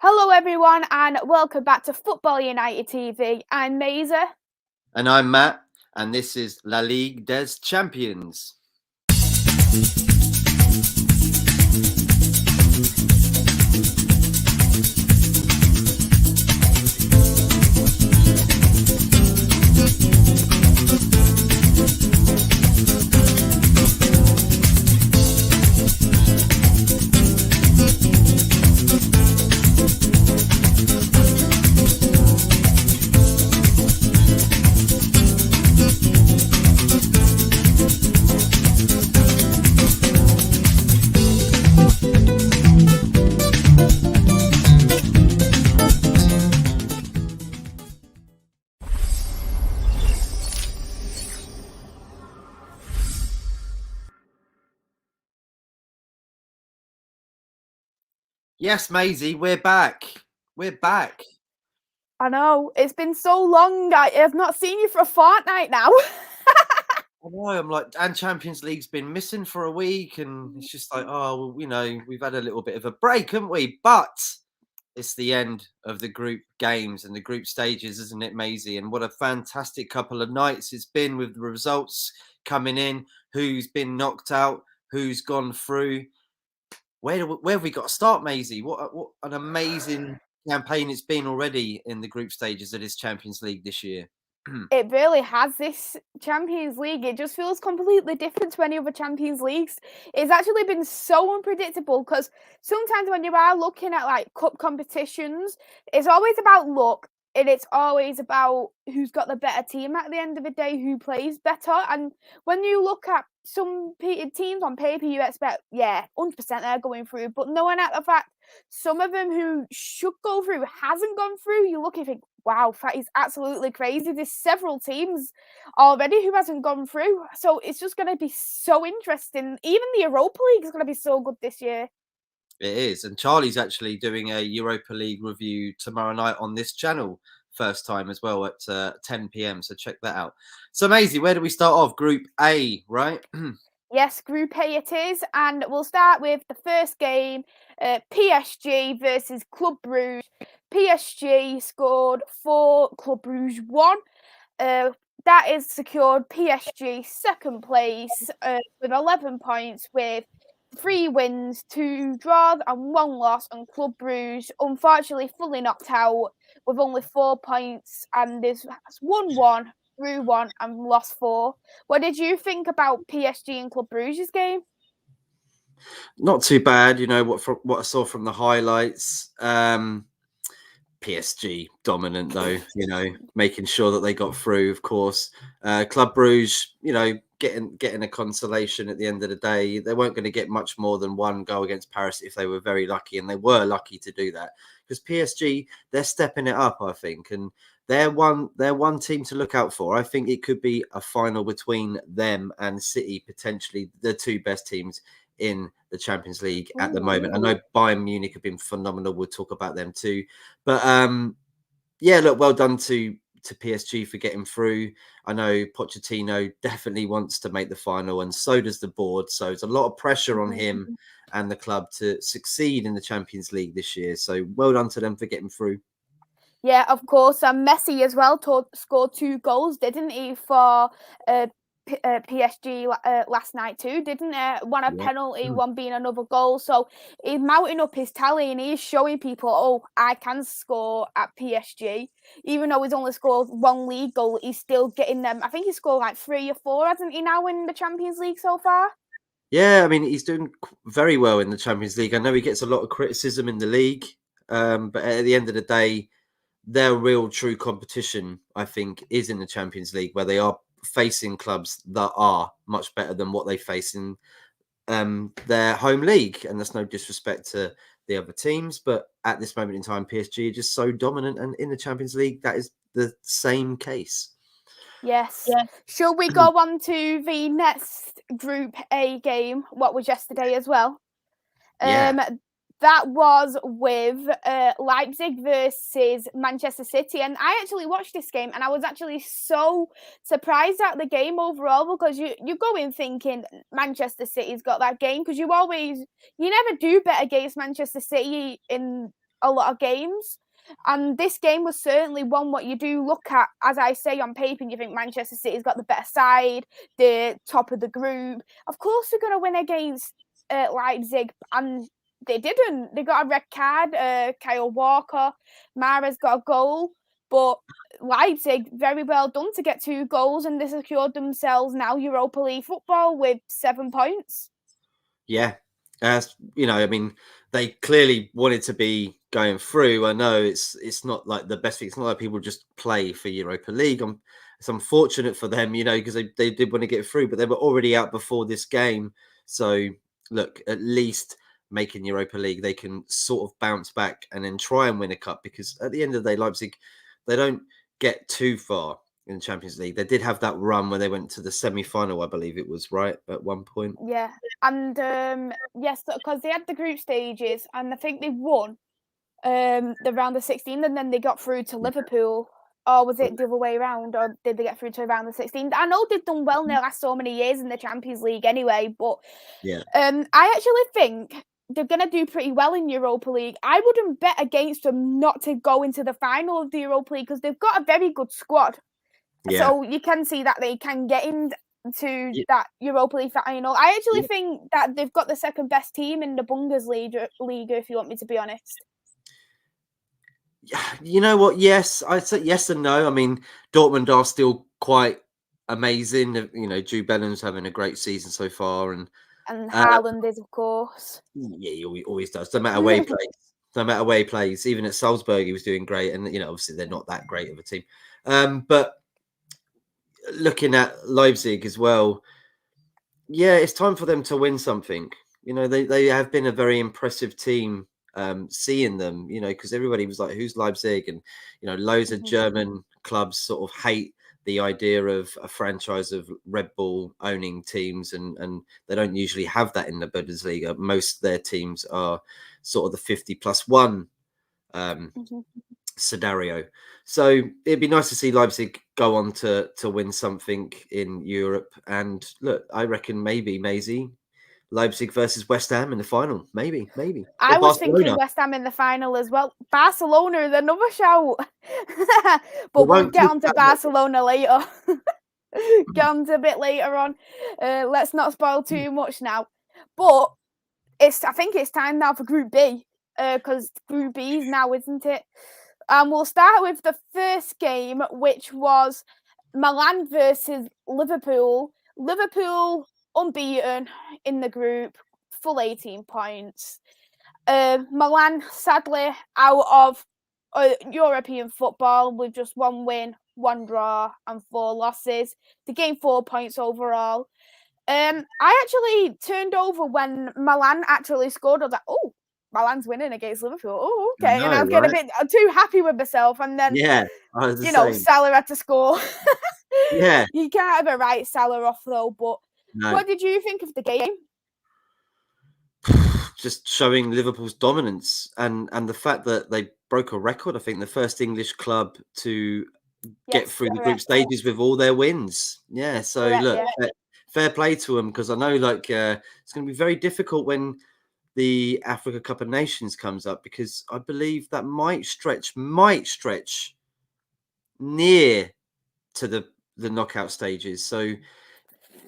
Hello, everyone, and welcome back to Football United TV. I'm Maisie. And I'm Matt, and this is La Ligue des Champions. Yes, Maisie, we're back. We're back. I know, it's been so long. I have not seen you for a fortnight now. I know, I'm like, and Champions League's been missing for a week, and it's just like, oh, well, we've had a little bit of a break, haven't we? But it's the end of the group games and the group stages, isn't it, Maisie? And what a fantastic couple of nights it's been with the results coming in, who's been knocked out, who's gone through. Where have we got to start, Maisie? What an amazing campaign it's been already in the group stages of this Champions League this year. It really has. This Champions League, it just feels completely different to any other Champions Leagues. It's actually been so unpredictable because sometimes when you are looking at like cup competitions, it's always about luck and it's always about who's got the better team at the end of the day, who plays better. And when you look at some teams on paper, you expect, 100% they're going through, but knowing at the fact some of them who should go through hasn't gone through, you look and think, wow, that is absolutely crazy. There's several teams already who hasn't gone through. So it's just going to be so interesting. Even the Europa League is going to be so good this year. It is. And Charlie's actually doing a Europa League review tomorrow night on this channel. First time as well at 10 p.m. So check that out. So, Maisie, where do we start off? Group A, right? Yes, Group A it is. And we'll start with the first game, PSG versus Club Brugge. PSG scored 4, Club Brugge 1. That is secured PSG second place with 11 points with 3 wins, 2 draws and 1 loss, and Club Brugge unfortunately fully knocked out with only 4 points and is 1-1, drew 1 and lost 4. What did you think about PSG and Club Brugge's game? Not too bad, what I saw from the highlights. PSG dominant though, making sure that they got through, of course. Club Brugge, getting a consolation at the end of the day. They weren't going to get much more than 1 goal against Paris if they were very lucky, and they were lucky to do that because PSG, they're stepping it up, I think, and they're one team to look out for. I think it could be a final between them and City, potentially the 2 best teams in the Champions League at the moment. I know Bayern Munich have been phenomenal. We'll talk about them too. But look, well done to PSG for getting through. I know Pochettino definitely wants to make the final, and so does the board. So it's a lot of pressure on him and the club to succeed in the Champions League this year. So well done to them for getting through. Yeah, of course. And Messi as well scored 2 goals, didn't he, for PSG last night too, didn't it? One a penalty, one being another goal. So he's mounting up his tally and he's showing people, oh, I can score at PSG. Even though he's only scored 1 league goal, he's still getting them. I think he scored like 3 or 4, hasn't he, now in the Champions League so far? Yeah, I mean, he's doing very well in the Champions League. I know he gets a lot of criticism in the league, but at the end of the day, their real true competition, I think, is in the Champions League, where they are facing clubs that are much better than what they face in their home league. And there's no disrespect to the other teams, but at this moment in time, PSG are just so dominant, and in the Champions League, that is the same case. Yes. Shall we go on to the next Group A game, what was yesterday as well? Yeah. That was with Leipzig versus Manchester City. And I actually watched this game and I was actually so surprised at the game overall, because you go in thinking Manchester City's got that game, because you never do bet against Manchester City in a lot of games. And this game was certainly one what you do look at, as I say, on paper, and you think Manchester City's got the better side, the top of the group. Of course, they're going to win against Leipzig, and they didn't. They got a red card. Kyle Walker, Mahrez got a goal, but Leipzig, very well done to get 2 goals, and they secured themselves now Europa League football with 7 points. Yeah. You know, I mean, they clearly wanted to be going through. I know it's not like the best thing. It's not like people just play for Europa League. It's unfortunate for them, you know, because they did want to get through, but they were already out before this game. So, look, at least making Europa League, they can sort of bounce back and then try and win a cup, because at the end of the day, Leipzig, they don't get too far in the Champions League. They did have that run where they went to the semi-final, I believe it was, right, at one point. Yeah, and yes, because they had the group stages, and I think they won the round of 16, and then they got through to Liverpool. Or was it the other way around? Or did they get through to around the 16? I know they've done well in the last so many years in the Champions League anyway, but yeah, I actually think they're going to do pretty well in Europa League. I wouldn't bet against them not to go into the final of the Europa League, because they've got a very good squad. yeah. So you can see that they can get into that Europa League final. I actually think that they've got the second best team in the Bundesliga, if you want me to be honest. You know what? Yes, I'd say yes and no. I mean, Dortmund are still quite amazing. You know, Jude Bellingham's having a great season so far, and Haaland is, of course. Yeah, he always does. No matter where he plays, no matter where he plays. Even at Salzburg, he was doing great, and you know, obviously they're not that great of a team. But looking at Leipzig as well, yeah, it's time for them to win something. You know, they have been a very impressive team. Seeing them, you know, because everybody was like, "Who's Leipzig?" And you know, loads of German clubs sort of hate the idea of a franchise of Red Bull owning teams, and they don't usually have that in the Bundesliga. Most of their teams are sort of the 50+1 scenario. So it'd be nice to see Leipzig go on to win something in Europe. And look, I reckon maybe Maisie, Leipzig versus West Ham in the final. Maybe. I was thinking West Ham in the final as well. Barcelona is another shout. But we'll get on to Barcelona later. Get on to a bit later on. Let's not spoil too much now. But I think it's time now for Group B. Because Group B is now, isn't it? And we'll start with the first game, which was Milan versus Liverpool. Liverpool unbeaten in the group, full 18 points. Milan, sadly, out of European football with just 1 win, 1 draw, and 4 losses. They gained 4 points overall. I actually turned over when Milan actually scored. I was like, oh, Milan's winning against Liverpool. Oh, okay. And I was getting a bit too happy with myself. And then, Salah had to score. Yeah. You can't have a right Salah off, though. But what did you think of the game? Just showing Liverpool's dominance and the fact that they broke a record. I think the first English club to get through the group stages with all their wins. Yeah. So look, fair play to them, because I know it's going to be very difficult when the Africa Cup of Nations comes up, because I believe that might stretch near to the knockout stages. So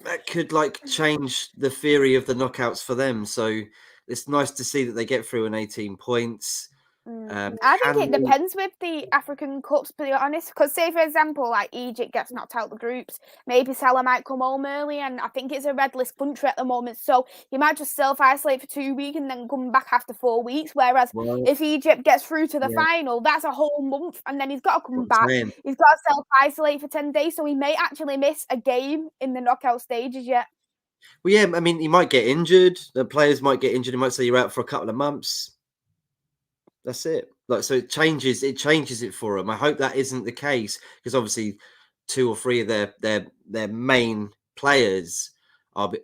that could change the theory of the knockouts for them. So it's nice to see that they get through in 18 points. I think it depends with the African Cups, to be honest. Because, say, for example, Egypt gets knocked out the groups, maybe Salah might come home early, and I think it's a red list country at the moment. So you might just self-isolate for 2 weeks and then come back after 4 weeks. Whereas if Egypt gets through to the final, that's a whole month, and then he's got to come back. He's got to self-isolate for 10 days, so he may actually miss a game in the knockout stages yet. Well, yeah, I mean, he might get injured. The players might get injured. He might say you're out for a couple of months. That's it. So it changes it for them. I hope that isn't the case, because obviously 2 or 3 of their main players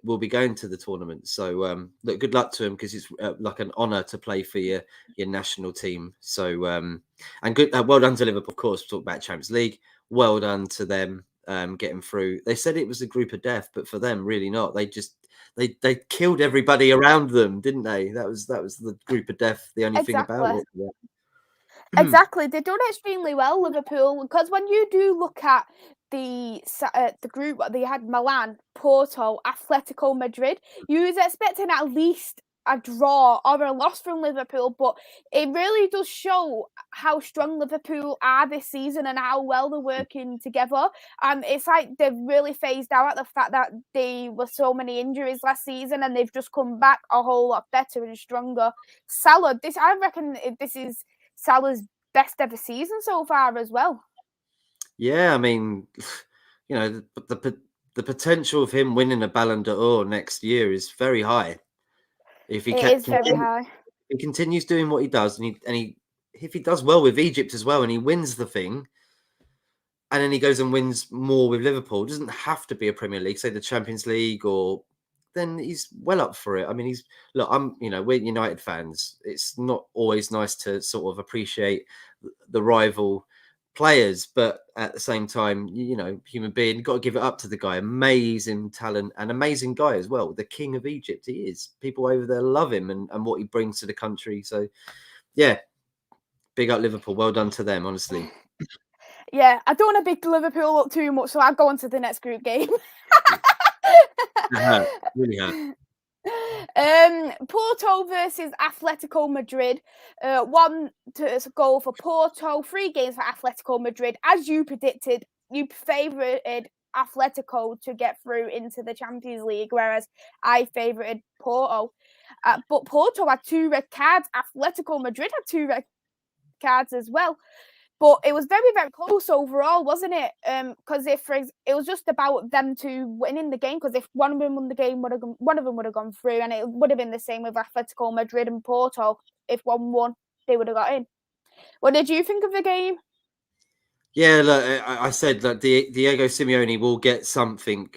will be going to the tournament. So look, good luck to them, because it's like an honour to play for your national team. So and good, well done to Liverpool. Of course, we'll talk about Champions League. Well done to them getting through. They said it was a group of death, but for them, really not. They killed everybody around them, didn't they? That was the group of death. The only thing about it. Exactly, they've done extremely well, Liverpool, because when you do look at the group, they had Milan, Porto, Atletico Madrid. You was expecting at least a draw or a loss from Liverpool, but it really does show how strong Liverpool are this season and how well they're working together. And it's like they've really phased out at the fact that there were so many injuries last season, and they've just come back a whole lot better and stronger. Salah, I reckon this is Salah's best ever season so far as well. Yeah, I mean, you know, the potential of him winning a Ballon d'Or next year is very high. If he It is very high. he continues doing what he does, and he if he does well with Egypt as well, and he wins the thing, and then he goes and wins more with Liverpool, it doesn't have to be a Premier League, say the Champions League, or then he's well up for it. I mean, we're United fans. It's not always nice to sort of appreciate the rival players, but at the same time, human being, you've got to give it up to the guy. Amazing talent and amazing guy as well. The king of Egypt, he is. People over there love him and what he brings to the country. So, yeah, big up Liverpool. Well done to them, honestly. Yeah, I don't want to big Liverpool up too much, so I'll go on to the next group game. Really hurt. Porto versus Atletico Madrid. 1 goal for Porto, 3 games for Atletico Madrid. As you predicted, you favoured Atletico to get through into the Champions League, whereas I favoured Porto. But Porto had 2 red cards. Atletico Madrid had 2 red cards as well. But it was very, very close overall, wasn't it? Because it was just about them two winning the game. Because if one of them won the game, one of them would have gone through, and it would have been the same with Atletico Madrid and Porto. If one won, they would have got in. What did you think of the game? Yeah, look, I said that Diego Simeone will get something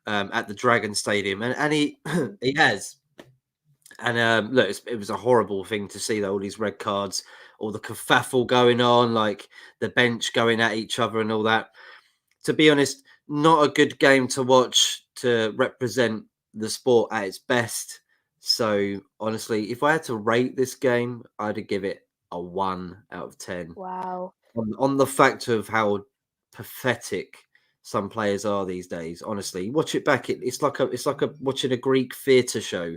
at the Dragon Stadium, and he he has. And look, it was a horrible thing to see, though, all these red cards, all the kerfuffle going on, like the bench going at each other and all that. To be honest, not a good game to watch to represent the sport at its best. So, honestly, if I had to rate this game, I'd give it a 1 out of 10. Wow. On the fact of how pathetic some players are these days, honestly, watch it back. It's like watching a Greek theatre show.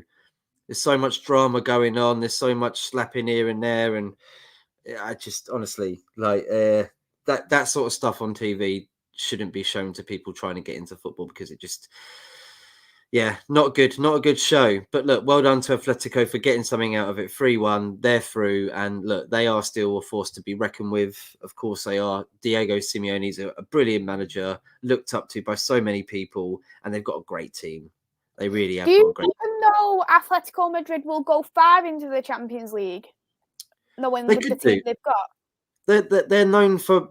There's so much drama going on. There's so much slapping here and there, and I just honestly like that sort of stuff on TV shouldn't be shown to people trying to get into football, because it just, not good, not a good show. But look, well done to Atletico for getting something out of it. 3-1, they're through, and look, they are still a force to be reckoned with. Of course, they are. Diego Simeone's a brilliant manager, looked up to by so many people, and they've got a great team. They really have got a great. Even though Atletico Madrid will go far into the Champions League, knowing with the team they've got. They're known for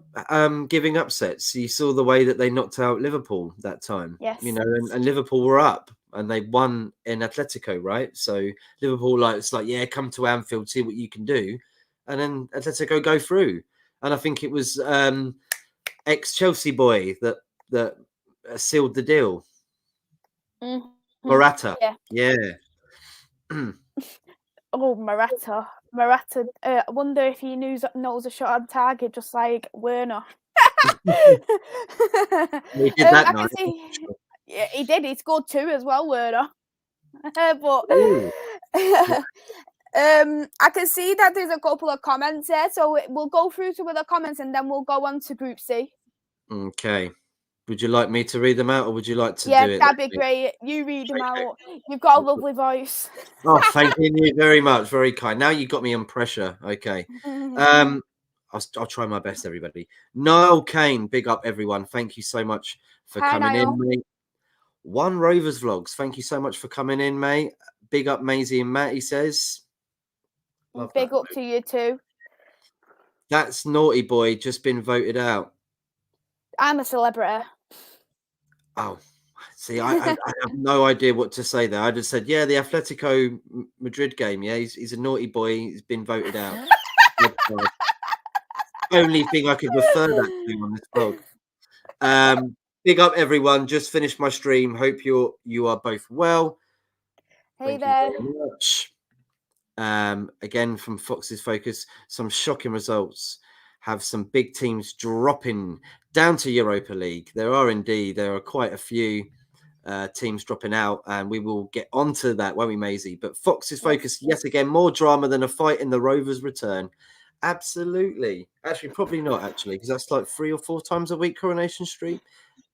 giving upsets. You saw the way that they knocked out Liverpool that time. Yes. And Liverpool were up and they won in Atletico, right? So Liverpool, it's like, yeah, come to Anfield, see what you can do. And then Atletico go through. And I think it was ex-Chelsea boy that sealed the deal. Mm-hmm. Morata. Yeah. Oh, Morata. I wonder if he knows a shot on target, just like Werner. He did that night. Yeah, he did. He scored 2 as well, Werner. But I can see that there's a couple of comments there, so we'll go through some of the comments and then we'll go on to Group C. Okay. Would you like me to read them out, or would you like to do it? Yeah, that'd be great. You read them out. You've got a lovely voice. Oh, thank you very much. Very kind. Now you got me on pressure. Okay. I'll try my best, everybody. Niall Kane, big up, everyone. Thank you so much for coming in, mate. One Rovers Vlogs, thank you so much for coming in, mate. Big up, Maisie and Matt, he says. Love big up to you too. That's Naughty Boy, just been voted out. I'm a celebrity. Oh, see, I have no idea what to say there. I just said, yeah, the Atletico Madrid game. Yeah, he's a naughty boy. He's been voted out. Only thing I could refer that to on this blog. Big up, everyone. Just finished my stream. Hope you are both well. Hey Thank there. you very much. Again, from Fox's focus, some shocking results. Have some big teams dropping down to Europa League. There are quite a few teams dropping out, and we will get onto that, won't we, Maisie? But Fox's focus, yet again, more drama than a fight in the Rovers' return. Absolutely. Actually, probably not, actually, because that's like 3 or 4 times a week, Coronation Street.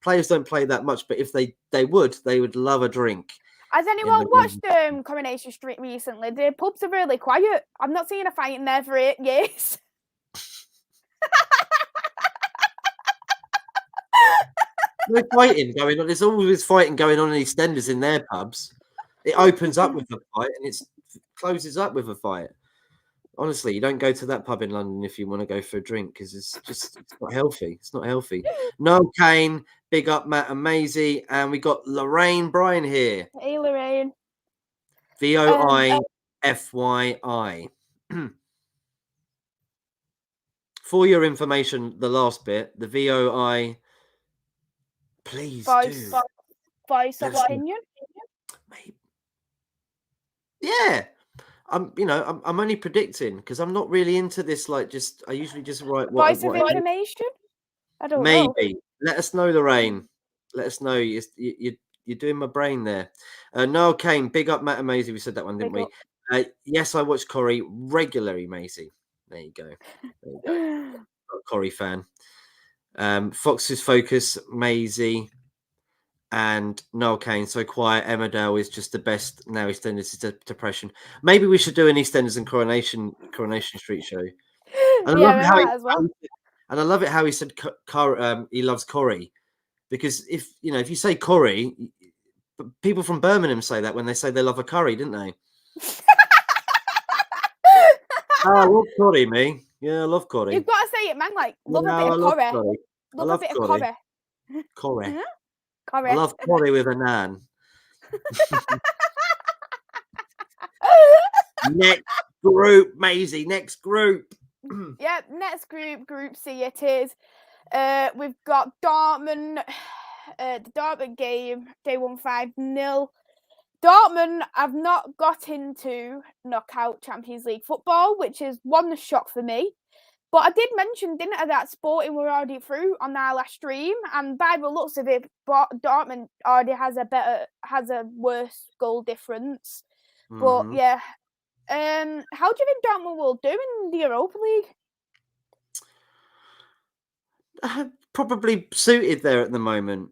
Players don't play that much, but if they would love a drink. Has anyone watched Coronation Street recently? The pubs are really quiet. I've not seen a fight in there for 8 years. No fighting going on. There's always fighting going on in EastEnders in their pubs. It opens up with a fight and it closes up with a fight. Honestly, you don't go to that pub in London if you want to go for a drink because it's not healthy. It's not healthy. Noel Kane, big up Matt and Maisie, and we got Lorraine Bryan here. Hey, Lorraine. VOIFYI. For your information, the last bit, the VOI. Please do. Voice of opinion. Yeah. I'm only predicting because I'm not really into this. Like, I usually just write what. Voice of information. I don't know. Maybe. Let us know, Lorraine. Let us know. You're doing my brain there. Noel Kane, big up Matt and Maisie. We said that one, didn't we? Yes, I watch Corrie regularly, Maisie. There you go. Corrie fan. Fox's focus, Maisie. And Noel Kane, so quiet. Emmerdale is just the best now. EastEnders is depression. Maybe we should do an EastEnders and Coronation Street show. And I love it how he said he loves Corrie, because if you say Corrie, people from Birmingham say that when they say they love a curry, didn't they? I love Corrie, me. Yeah, I love Corrie. You've got to say it, man. Like, love a bit of Corrie. Love a bit of Corrie. Corrie. Mm-hmm. I love Corrie with a nan. Next group, Maisie. Next group. Yep, next group, Group C it is. We've got Dortmund. The Dortmund game, they won 5-0. Dortmund have not got into knockout Champions League football, which is one shock for me. But I did mention, didn't I, that Sporting were already through on our last stream, and by the looks of it, Dortmund already has a worse goal difference. Mm-hmm. But yeah, how do you think Dortmund will do in the Europa League? Probably suited there at the moment.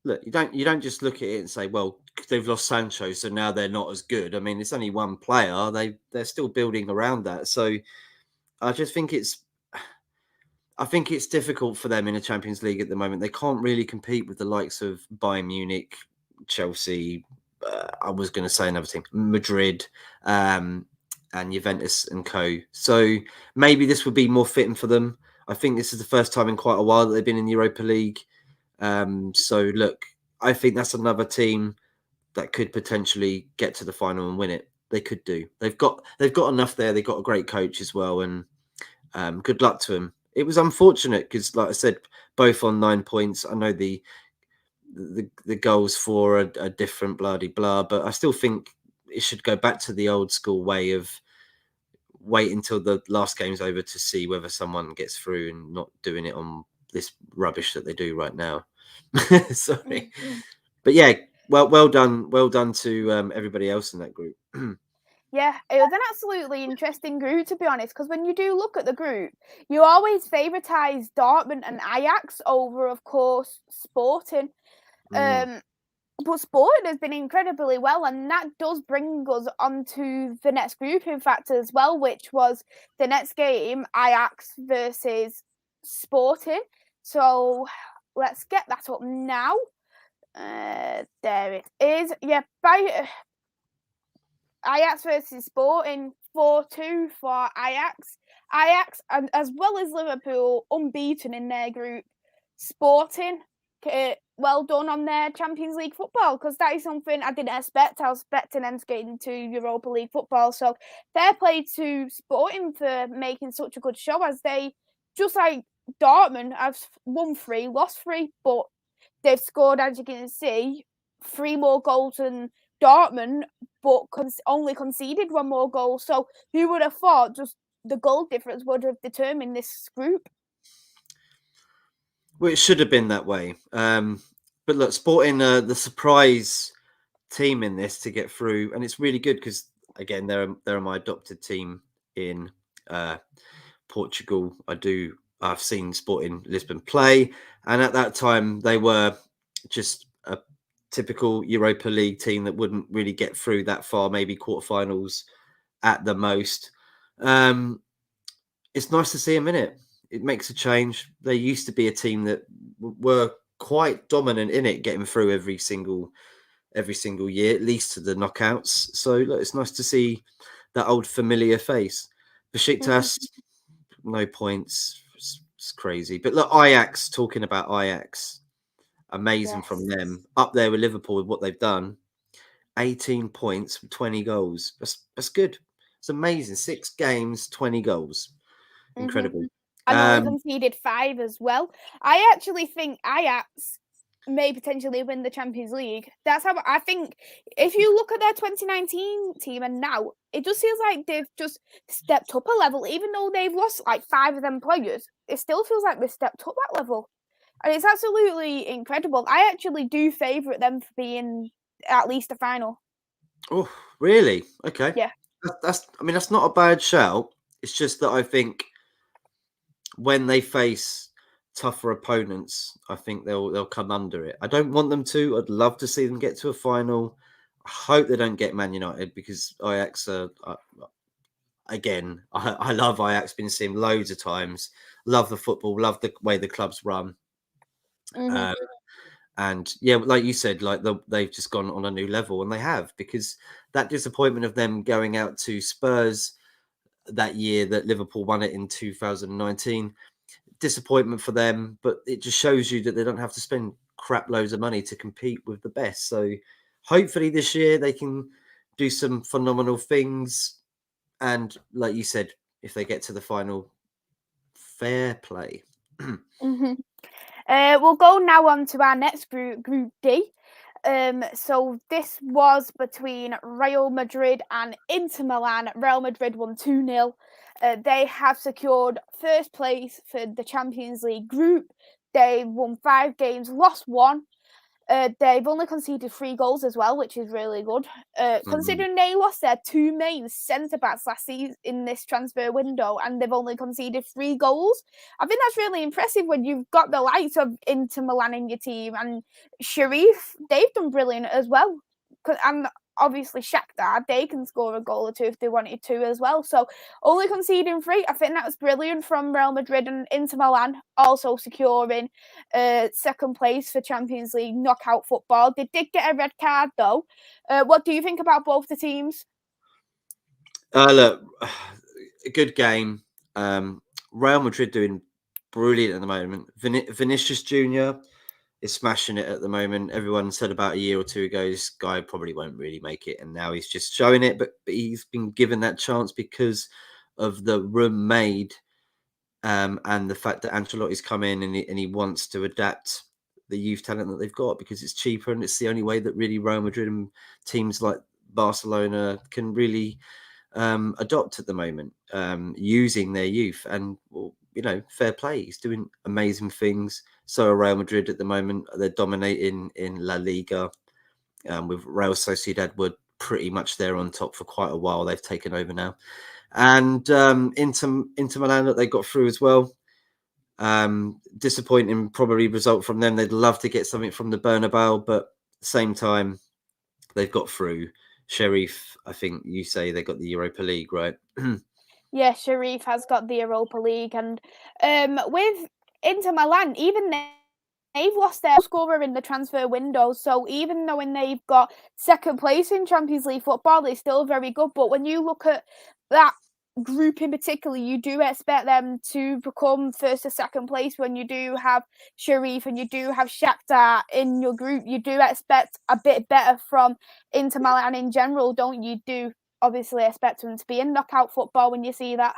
Look, you don't just look at it and say, well, they've lost Sancho, so now they're not as good. I mean, it's only one player. They're still building around that. So I just think it's difficult for them in the Champions League at the moment. They can't really compete with the likes of Bayern Munich, Chelsea. I was going to say another team, Madrid, and Juventus and co. So maybe this would be more fitting for them. I think this is the first time in quite a while that they've been in the Europa League. So look, I think that's another team that could potentially get to the final and win it. They could do. They've got enough there. They've got a great coach as well, and good luck to them. It was unfortunate because, like I said, both on 9 points. I know the goals for a different bloody blah, but I still think it should go back to the old school way of wait until the last game's over to see whether someone gets through and not doing it on this rubbish that they do right now. Sorry, but yeah. Well done to everybody else in that group. Yeah, it was an absolutely interesting group, to be honest, because when you do look at the group, you always favouritize Dortmund and Ajax over, of course, Sporting. But Sporting has been incredibly well, and that does bring us onto the next group, in fact, as well, which was the next game, Ajax versus Sporting. So let's get that up now. There it is. Yeah, Ajax versus Sporting, 4-2 for Ajax. Ajax, and as well as Liverpool, unbeaten in their group. Sporting, well done on their Champions League football, because that is something I didn't expect. I was expecting them to get into Europa League football. So fair play to Sporting for making such a good show, as they, just like Dortmund, have won 3, lost 3, but they've scored, as you can see, 3 more goals than Dortmund, but only conceded one more goal. So who would have thought just the goal difference would have determined this group? Well, it should have been that way. But look, Sporting the surprise team in this to get through, and it's really good because again, they're my adopted team in Portugal. I've seen Sporting Lisbon play, and at that time they were just a typical Europa League team that wouldn't really get through that far, maybe quarterfinals at the most. It's nice to see them in it. It makes a change. They used to be a team that were quite dominant in it, getting through every single year, at least to the knockouts. So look, it's nice to see that old familiar face. Besiktas, no points. It's crazy. But look, Ajax, talking about Ajax, amazing from them. Up there with Liverpool with what they've done. 18 points, 20 goals. That's good. It's amazing. 6 games, 20 goals. Incredible. And only conceded 5 as well. I actually think Ajax may potentially win the Champions League. That's how I think. If you look at their 2019 team and now, it just feels like they've just stepped up a level. Even though they've lost like 5 of them players, it still feels like they've stepped up that level. And it's absolutely incredible. I actually do favourite them for being at least a final. Oh, really? Okay. Yeah. That's not a bad shout. It's just that I think when they face tougher opponents, I think they'll come under it. I don't want them to. I'd love to see them get to a final. I hope they don't get Man United because Ajax are again. I love Ajax. Been seeing loads of times. Love the football. Love the way the clubs run. And yeah, like you said, like they've just gone on a new level, and they have, because that disappointment of them going out to Spurs that year that Liverpool won it in 2019. Disappointment for them, but it just shows you that they don't have to spend crap loads of money to compete with the best. So hopefully this year they can do some phenomenal things. And like you said, if they get to the final, fair play. We'll go now on to our next group, Group D. So this was between Real Madrid and Inter Milan. Real Madrid won 2-0. They have secured first place for the Champions League group. They won 5 games, lost 1. They've only conceded 3 goals as well, which is really good. Considering they lost their 2 main centre-backs last season in this transfer window and they've only conceded 3 goals, I think that's really impressive when you've got the likes of Inter Milan in your team, and Sharif, they've done brilliant as well. And obviously Shakhtar, they can score a goal or 2 if they wanted to as well. So only conceding 3, I think that was brilliant from Real Madrid. And Inter Milan also securing second place for Champions League knockout football. They did get a red card though. What do you think about both the teams? Look, a good game. Real Madrid doing brilliant at the moment. Vinicius Jr. is smashing it at the moment. Everyone said about a year or 2 ago, this guy probably won't really make it, and now he's just showing it. But he's been given that chance because of the room made, and the fact that Ancelotti's come in and he wants to adapt the youth talent that they've got because it's cheaper, and it's the only way that really Real Madrid and teams like Barcelona can really adopt at the moment, using their youth. And fair play. He's doing amazing things. So are Real Madrid at the moment. They're dominating in La Liga, with Real Sociedad were pretty much there on top for quite a while. They've taken over now. And Inter Milan that they got through as well. Disappointing probably result from them. They'd love to get something from the Bernabeu, but at the same time, they've got through. Sharif, I think you say they got the Europa League, right? Yeah, Sharif has got the Europa League. And with Inter Milan, even they've lost their scorer in the transfer window. So even though when they've got second place in Champions League football, they're still very good. But when you look at that group in particular, you do expect them to become first or second place. When you do have Sharif and you do have Shakhtar in your group, you do expect a bit better from Inter Milan in general, don't you? Do obviously expect them to be in knockout football when you see that.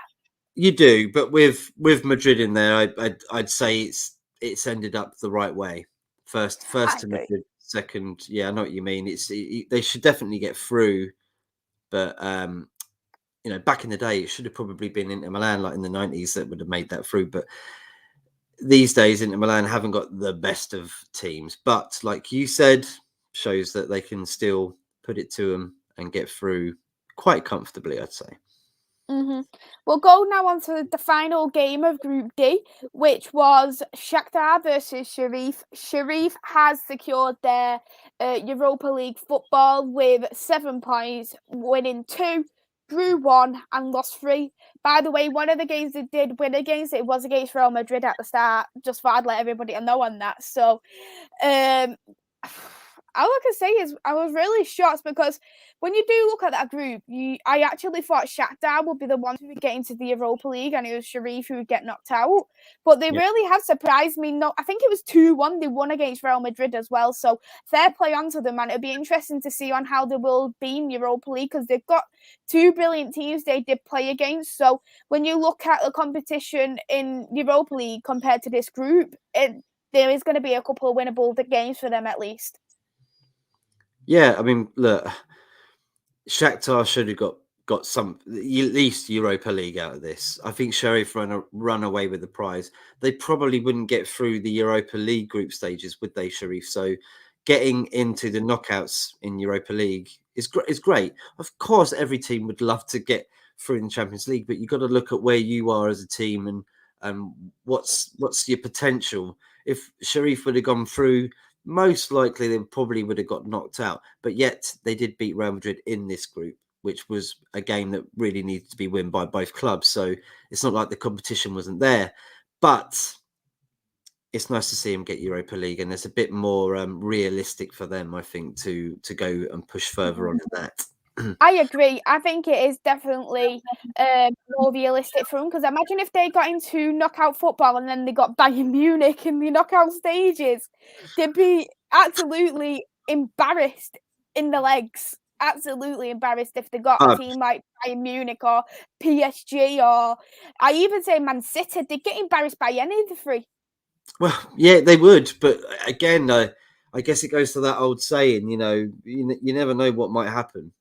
You do, but with Madrid in there, I'd say it's ended up the right way. First to Madrid, second. Yeah, I know what you mean. They should definitely get through, but back in the day, it should have probably been Inter Milan, like in the 90s, that would have made that through. But these days, Inter Milan haven't got the best of teams. But like you said, shows that they can still put it to them and get through quite comfortably, I'd say. We'll go now on to the final game of Group D, which was Shakhtar versus Sharif. Sharif has secured their Europa League football with 7 points, winning 2, drew 1 and lost 3. By the way, one of the games they did win against, it was against Real Madrid at the start. Just thought I'd let everybody know on that. So all I can say is I was really shocked because when you do look at that group, I actually thought Shakhtar would be the ones who would get into the Europa League and it was Sharif who would get knocked out. But they really have surprised me. No, I think it was 2-1 they won against Real Madrid as well. So fair play onto them, and it'll be interesting to see on how they will be in Europa League because they've got 2 brilliant teams they did play against. So when you look at the competition in Europa League compared to this group, there is going to be a couple of winnable games for them at least. Yeah, I mean, look, Shakhtar should have got some, at least Europa League out of this. I think Sharif run away with the prize. They probably wouldn't get through the Europa League group stages, would they, Sharif? So getting into the knockouts in Europa League is great. Of course, every team would love to get through in the Champions League, but you've got to look at where you are as a team and what's your potential. If Sharif would have gone through, most likely they probably would have got knocked out, but yet they did beat Real Madrid in this group, which was a game that really needed to be won by both clubs. So it's not like the competition wasn't there, but it's nice to see them get Europa League, and it's a bit more realistic for them, I think, to go and push further on in that. I agree. I think it is definitely more realistic for them because imagine if they got into knockout football and then they got Bayern Munich in the knockout stages. They'd be absolutely embarrassed in the legs. Absolutely embarrassed if they got a team like Bayern Munich or PSG or I even say Man City. They'd get embarrassed by any of the three. Well, yeah, they would. But again, I guess it goes to that old saying, you never know what might happen.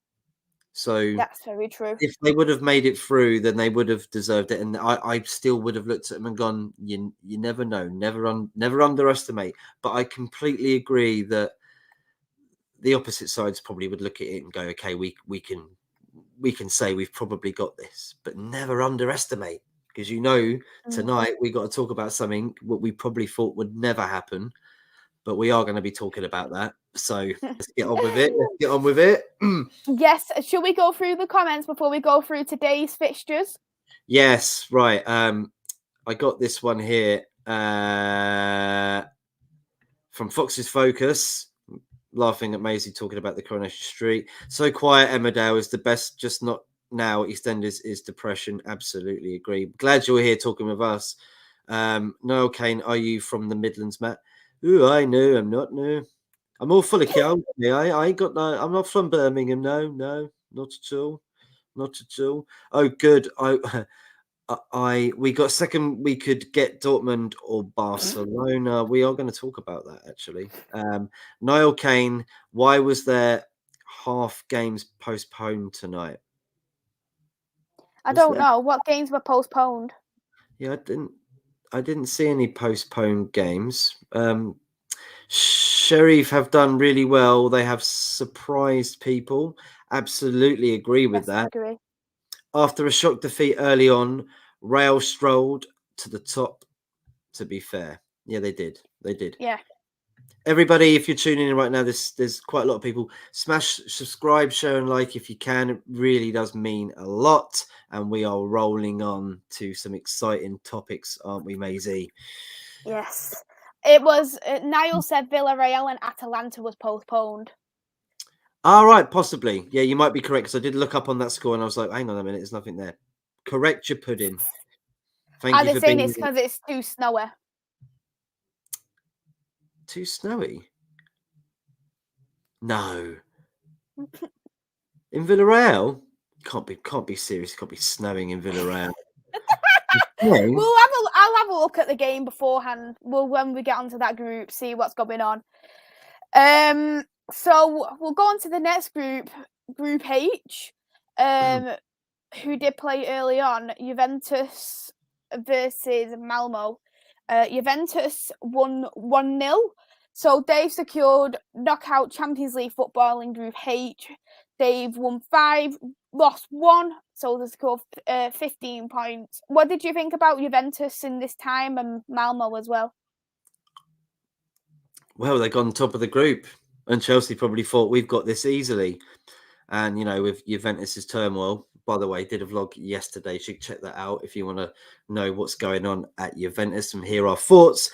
So that's very true. If they would have made it through, then they would have deserved it, and I still would have looked at them and gone, "You never know, never underestimate." But I completely agree that the opposite sides probably would look at it and go, "Okay, we can say we've probably got this, but never underestimate." Because tonight we got to talk about something what we probably thought would never happen, but we are going to be talking about that. So let's get on with it. Yes. Should we go through the comments before we go through today's fixtures? Yes, right. I got this one here from Fox's Focus, laughing at Maisie talking about the Coronation Street. So quiet, Emmerdale is the best, just not now. EastEnders is depression. Absolutely agree. Glad you're here talking with us. Noel Kane, are you from the Midlands, Matt? Ooh, I know, I'm not, no. I'm all full of cow. I ain't got no. I'm not from Birmingham. No, not at all. Not at all. Oh, good. We got second. We could get Dortmund or Barcelona. We are going to talk about that actually. Niall Kane, why was there half games postponed tonight? I don't know what games were postponed. Yeah, I didn't see any postponed games. Sharif have done really well. They have surprised people. Absolutely agree with that. Agree. After a shock defeat early on, Real strolled to the top, to be fair. Yeah, they did. Yeah. Everybody, if you're tuning in right now, there's quite a lot of people. Smash, subscribe, share, and like if you can. It really does mean a lot. And we are rolling on to some exciting topics, aren't we, Maisie? Yes. It was, Niall said Villarreal and Atalanta was postponed. All right, possibly. Yeah, you might be correct because I did look up on that score and I was like, hang on a minute, there's nothing there. Correct your pudding. Thank you for being... it's because it's too snowy. Too snowy? No. In Villarreal? Can't be serious. It can't be snowing in Villarreal. I'll have a look at the game beforehand. When we get onto that group, see what's going on. So we'll go on to the next group, Group H, who did play early on, Juventus versus Malmo. Juventus won 1-0. So they've secured knockout Champions League football in Group H. They've won 5, lost 1, so they scored 15 points. What did you think about Juventus in this time and Malmo as well? Well, they got on top of the group, and Chelsea probably thought we've got this easily. And, you know, with Juventus's turmoil, by the way, did a vlog yesterday. You should check that out if you want to know what's going on at Juventus and hear our thoughts.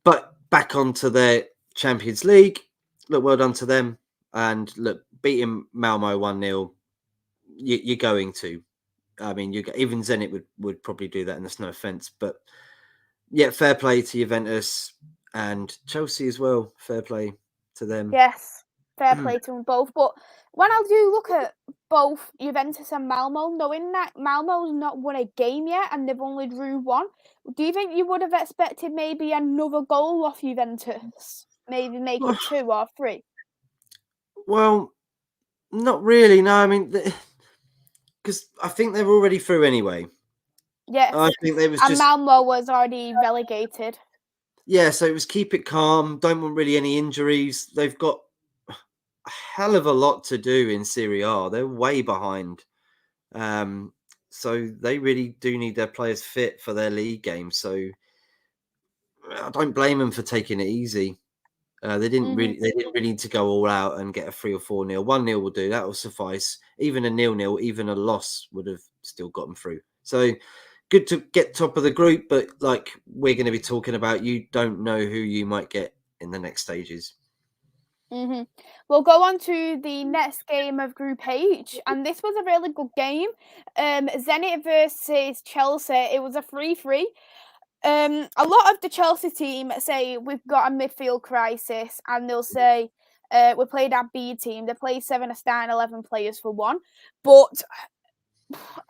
But back onto their Champions League. Look, well done to them. And look, beating Malmo 1-0, you're going to. I mean, even Zenith would probably do that, and that's no offence. But yeah, fair play to Juventus and Chelsea as well. Fair play to them. Yes, fair play to them both. But when I do look at both Juventus and Malmo, knowing that Malmo's not won a game yet and they've only drew 1, do you think you would have expected maybe another goal off Juventus? Maybe make it 2 or 3? Well, not really. No, I mean, because I think they were already through anyway. Yes, I think they was and just Malmo was already relegated. Yeah, so it was keep it calm. Don't want really any injuries. They've got a hell of a lot to do in Serie A. They're way behind. So they really do need their players fit for their league game. So I don't blame them for taking it easy. They didn't really need to go all out and get a 3 or 4-0. 1-0 will do. That will suffice. Even a 0-0, even a loss would have still got them through. So good to get top of the group, but like we're going to be talking about, you don't know who you might get in the next stages. We'll go on to the next game of Group H, and this was a really good game. Zenith versus Chelsea. It was a 3-3. A lot of the Chelsea team say we've got a midfield crisis, and they'll say we played our B team. They played 7 starting 11 players for 1, but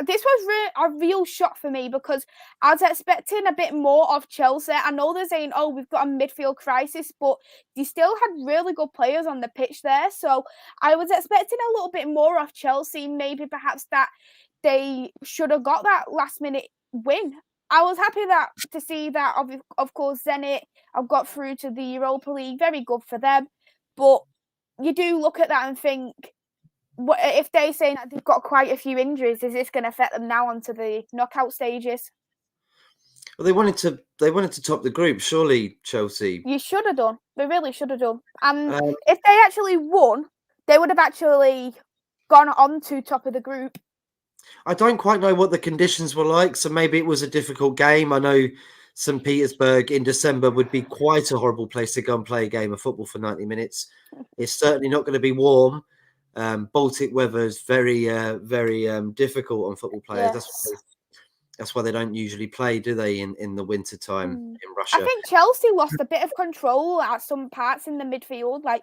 this was a real shock for me because I was expecting a bit more of Chelsea. I know they're saying, oh, we've got a midfield crisis, but they still had really good players on the pitch there. So I was expecting a little bit more of Chelsea, maybe perhaps that they should have got that last minute win. I was happy to see that, of course, Zenith have got through to the Europa League. Very good for them. But you do look at that and think, if they're saying that they've got quite a few injuries, is this going to affect them now onto the knockout stages? Well, they wanted to top the group, surely, Chelsea. You should have done. They really should have done. And if they actually won, they would have actually gone on to top of the group. I don't quite know what the conditions were like, so maybe it was a difficult game. I know St. Petersburg in December would be quite a horrible place to go and play a game of football for 90 minutes. It's certainly not going to be warm. Baltic weather is very difficult on football players. Yes. That's why they don't usually play, do they, in the winter time in Russia? I think Chelsea lost a bit of control at some parts in the midfield. Like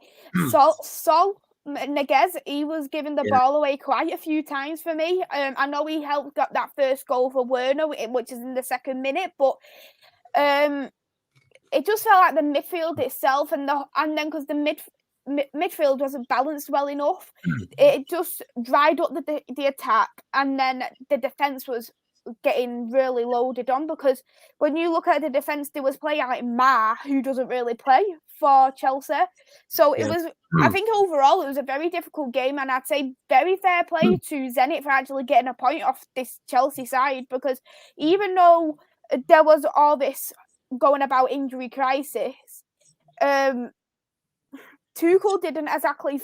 Sol Neguez, he was giving the ball away quite a few times for me. I know he helped got that first goal for Werner, which is in the 2nd minute, but it just felt like the midfield itself and then because the midfield wasn't balanced well enough, it just dried up the attack, and then the defense was getting really loaded on, because when you look at the defense, there was player like Ma, who doesn't really play for Chelsea. So it was, I think overall it was a very difficult game, and I'd say very fair play to Zenith for actually getting a point off this Chelsea side, because even though there was all this going about injury crisis, Tuchel didn't exactly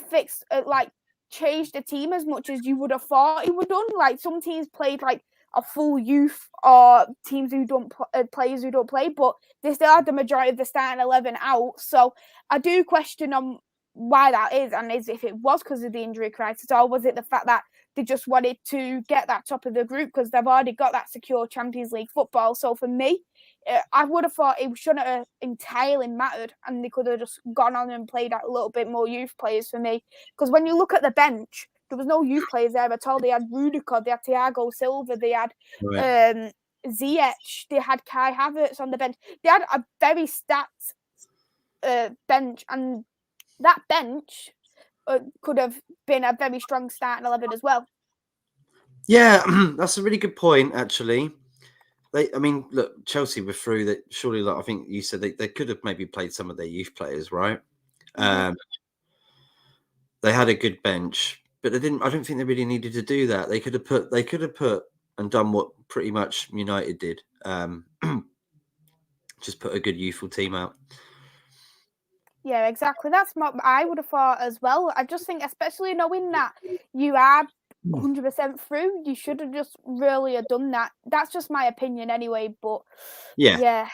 change the team as much as you would have thought he would have done. Like, some teams played like a full youth, or teams who don't players who don't play, but they still had the majority of the starting 11 out. So I do question on why that is, and is if it was because of the injury crisis, or was it the fact that they just wanted to get that top of the group because they've already got that secure Champions League football. So for me, I would have thought it shouldn't have entirely mattered, and they could have just gone on and played a little bit more youth players for me. Because when you look at the bench, there was no youth players there at all. They had Rudiger, they had Thiago Silva, they had Ziyech, they had Kai Havertz on the bench. They had a very stacked bench, and that bench could have been a very strong starting 11 as well. Yeah, that's a really good point, actually. Look, Chelsea were through that. Surely, like I think you said, they could have maybe played some of their youth players, right? Mm-hmm. They had a good bench, but they didn't. I don't think they really needed to do that. They could have put and done what pretty much United did. Just put a good youthful team out. Yeah, exactly. That's what I would have thought as well. I just think, especially knowing that you are 100% through, you should have just really have done that. That's just my opinion anyway, but yeah.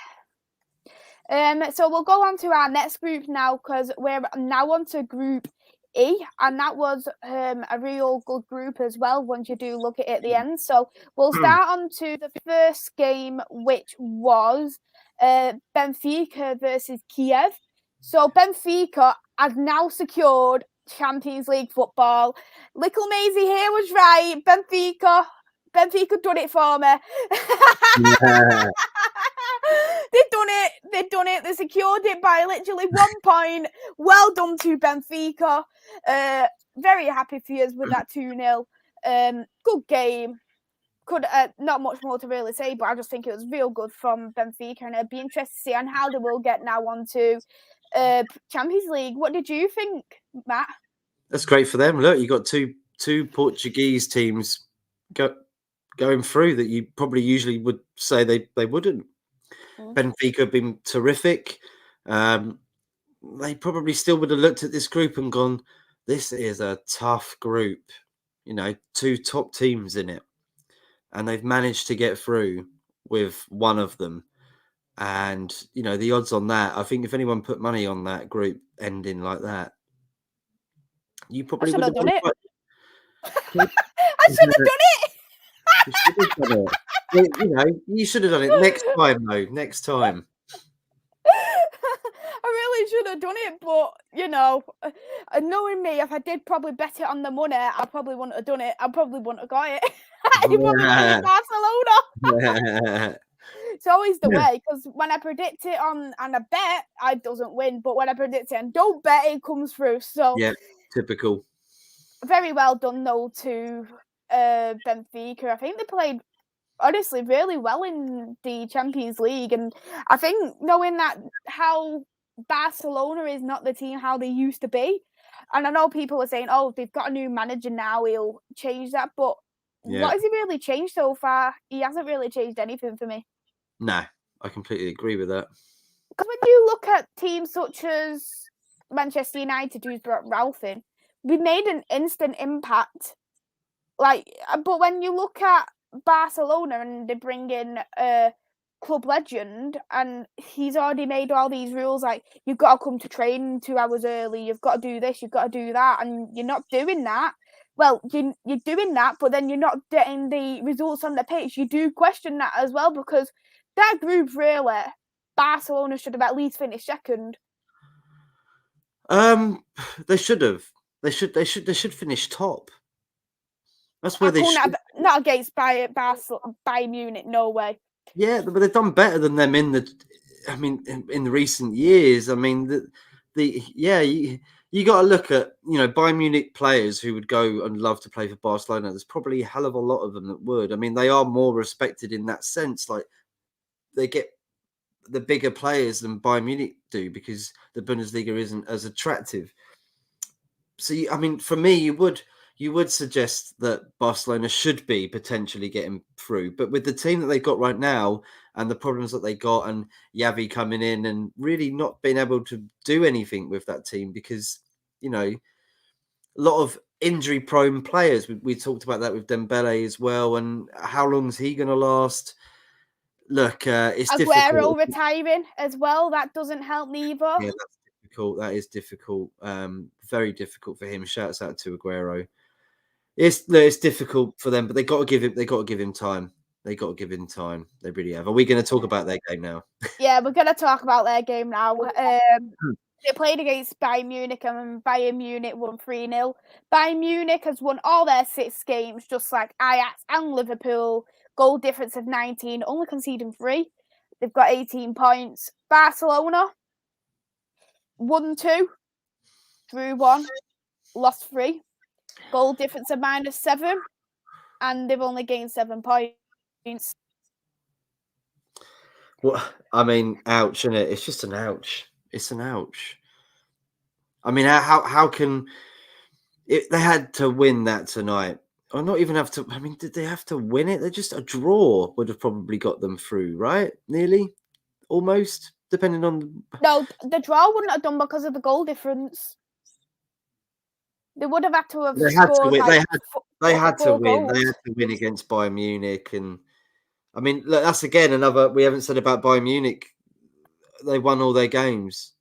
So we'll go on to our next group now, because we're now on to Group E, and that was a real good group as well once you do look at it at the end. So we'll start on to the first game, which was Benfica versus Kiev. So Benfica has now secured Champions League football. Little Maisie here was right. Benfica done it for me. Yeah. They've done it. They secured it by literally 1 point. Well done to Benfica. Very happy for you with that 2-0. Good game. Could not much more to really say, but I just think it was real good from Benfica, and it'd be interesting to see on how they will get now on to Champions League. What did you think, Matt? That's great for them. Look, you got two Portuguese teams going through that you probably usually would say they wouldn't. Benfica have been terrific. They probably still would have looked at this group and gone, this is a tough group. You know, 2 top teams in it. And they've managed to get through with one of them. And, you know, the odds on that, I think if anyone put money on that group ending like that, you probably would have done it. quite... I should have done it. You should have done it. Well, you know, you should have done it next time, though. Next time. I really should have done it, but you know, knowing me, if I did probably bet it on the money, I probably wouldn't have done it. I probably wouldn't have got it. You probably got Barcelona. It's always the way, because when I predict it on a bet, I doesn't win. But when I predict it and don't bet, it comes through. So yeah, typical. Very well done though to Benfica. I think they played honestly really well in the Champions League, and I think knowing that how Barcelona is not the team how they used to be, and I know people are saying, oh, they've got a new manager now, he'll change that, but what has he really changed so far? He hasn't really changed anything for me. No, I completely agree with that. Because when you look at teams such as Manchester United, who's brought Ralph in, we made an instant impact. But when you look at Barcelona and they bring in a club legend, and he's already made all these rules, like you've got to come to training 2 hours early, you've got to do this, you've got to do that, and you're not doing that. Well, you're doing that, but then you're not getting the results on the pitch. You do question that as well, because that group really, Barcelona should have at least finished second. They should have. They should finish top. That's where they should. Not against Bayern Munich, no way. Yeah, but they've done better than them in the recent years. I mean, you got to look at, you know, Bayern Munich players who would go and love to play for Barcelona. There's probably a hell of a lot of them that would. I mean, they are more respected in that sense. Like, they get the bigger players than Bayern Munich do because the Bundesliga isn't as attractive. So, I mean, for me, you would suggest that Barcelona should be potentially getting through. But with the team that they've got right now and the problems that they got, and Xavi coming in and really not being able to do anything with that team because, you know, a lot of injury-prone players. We talked about that with Dembele as well. And how long is he going to last? Look, it's Aguero difficult. retiring as well. That doesn't help neither. Yeah, that's difficult. That is difficult. Very difficult for him. Shouts out to Aguero. It's difficult for them, but they got to give him time. They got to give him time. They really have. Are we going to talk about their game now? Yeah, we're going to talk about their game now. They played against Bayern Munich, and Bayern Munich won 3-0. Bayern Munich has won all their 6 games, just like Ajax and Liverpool. Goal difference of 19, only conceding 3. They've got 18 points. Barcelona won 2. drew 1, lost 3, goal difference of -7, and they've only gained 7 points. Well, I mean, ouch, isn't it? It's just an ouch. It's an ouch. I mean, how can they had to win that tonight, or not even have to? I mean, did they have to win it? They're just a draw would have probably got them through, right? Nearly, almost, depending on. No, the draw wouldn't have done because of the goal difference. They would have had to have They had to scored win. like They had to 4 win. goals. They had to win against Bayern Munich, and I mean, look, that's again another we haven't said about Bayern Munich. They won all their games.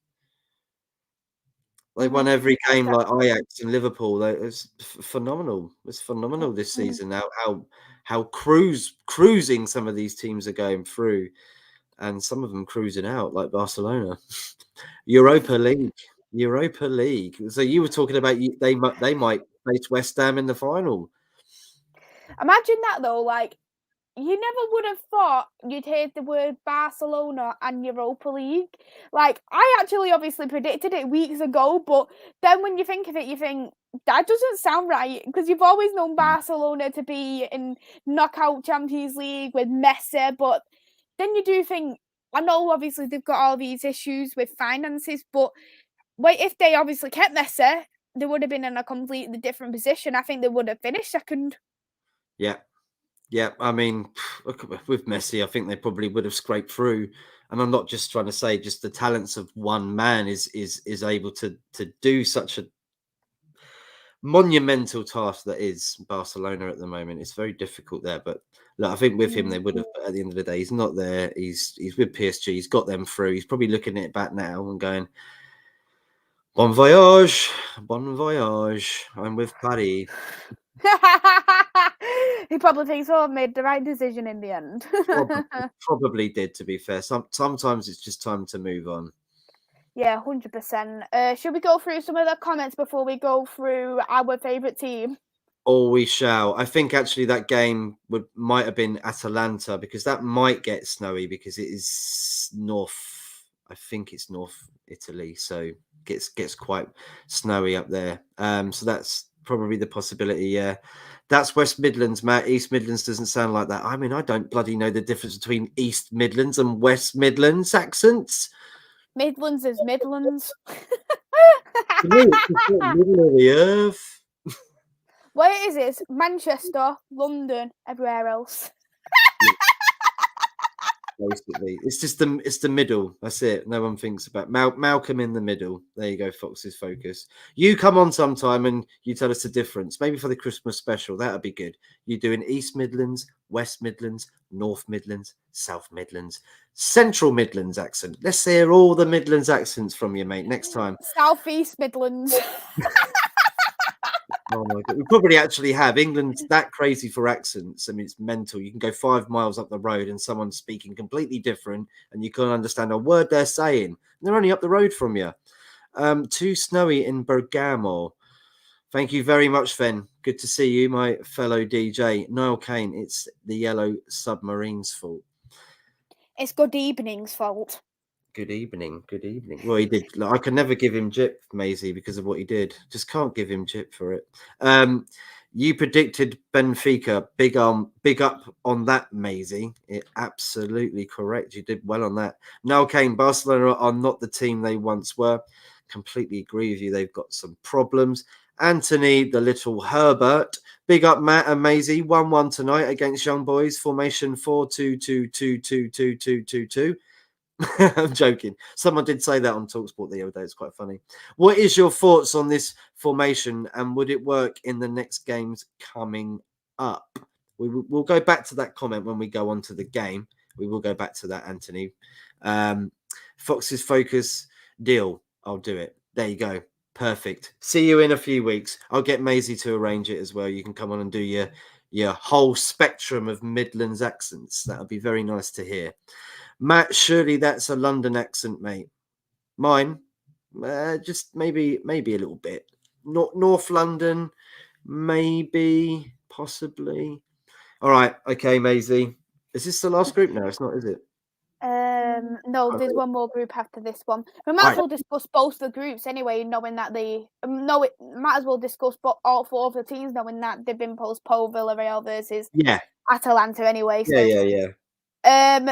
They won every game like Ajax and Liverpool. It's phenomenal. It's phenomenal this season. How cruising some of these teams are going through, and some of them cruising out like Barcelona. Europa League. So you were talking about they might face West Ham in the final. Imagine that though, like you never would have thought you'd hear the word Barcelona and Europa League. Like, I actually obviously predicted it weeks ago, but then when you think of it, you think, that doesn't sound right, because you've always known Barcelona to be in knockout Champions League with Messi, but then you do think, I know obviously they've got all these issues with finances, but if they obviously kept Messi, they would have been in a completely different position. I think they would have finished second. Yeah. Yeah, I mean, with Messi, I think they probably would have scraped through. And I'm not just trying to say just the talents of one man is able to do such a monumental task that is Barcelona at the moment. It's very difficult there. But look, I think with him they would have. But at the end of the day, he's not there. He's with PSG. He's got them through. He's probably looking at it back now and going, "Bon voyage, bon voyage. I'm with Paris." He probably thinks, "Oh, I've made the right decision in the end." Probably did, to be fair. Sometimes it's just time to move on. Yeah, 100%. Should we go through some of the comments before we go through our favourite team? Oh, we shall. I think actually that game might have been Atalanta, because that might get snowy because it is north. I think it's North Italy, so gets quite snowy up there. So that's probably the possibility. Yeah, that's West Midlands, Matt. East Midlands doesn't sound like that. I mean, I don't bloody know the difference between East Midlands and West Midlands accents. Midlands is Midlands. To me, it's just the middle of the earth. What it is, it's Manchester, London, everywhere else. Basically, it's the middle. That's it. No one thinks about Malcolm in the middle. There you go, Fox's focus. You come on sometime and you tell us the difference. Maybe for the Christmas special, that would be good. You doing East Midlands, West Midlands, North Midlands, South Midlands, Central Midlands accent. Let's hear all the Midlands accents from you, mate, next time. South East Midlands. Oh my God. We probably actually have. England's that crazy for accents. I mean, it's mental. You can go 5 miles up the road and someone's speaking completely different and you can't understand a word they're saying. And they're only up the road from you. Too snowy in Bergamo. Thank you very much, Fen. Good to see you, my fellow DJ. Niall Kane, it's the Yellow Submarine's fault. It's Good Evening's fault. Good evening. Good evening. Well, he did. I can never give him jip, Maisie, because of what he did. Just can't give him jip for it. You predicted Benfica. Big up on that, Maisie. It absolutely correct. You did well on that. Now, Kane, Barcelona are not the team they once were. Completely agree with you. They've got some problems. Anthony, the little Herbert. Big up, Matt and Maisie. 1-1 tonight against Young Boys. Formation 4-2-2-2-2-2-2-2-2-2. I'm joking. Someone did say that on TalkSport the other day. It's quite funny. What is your thoughts on this formation, and would it work in the next games coming up? We'll go back to that comment when we go on to the game. We will go back to that, Anthony. Fox's focus deal. I'll do it. There you go. Perfect. See you in a few weeks. I'll get Maisie to arrange it as well. You can come on and do your whole spectrum of Midlands accents. That would be very nice to hear. Matt, surely that's a London accent, mate. Mine, just maybe a little bit. North London, maybe, possibly. All right, okay, Maisie. Is this the last group now? It's not, is it? No, there's one more group after this one. We might as well discuss both the groups anyway, knowing that it might as well discuss all 4 of the teams, knowing that they've been postponed. Villarreal versus Atalanta anyway. So.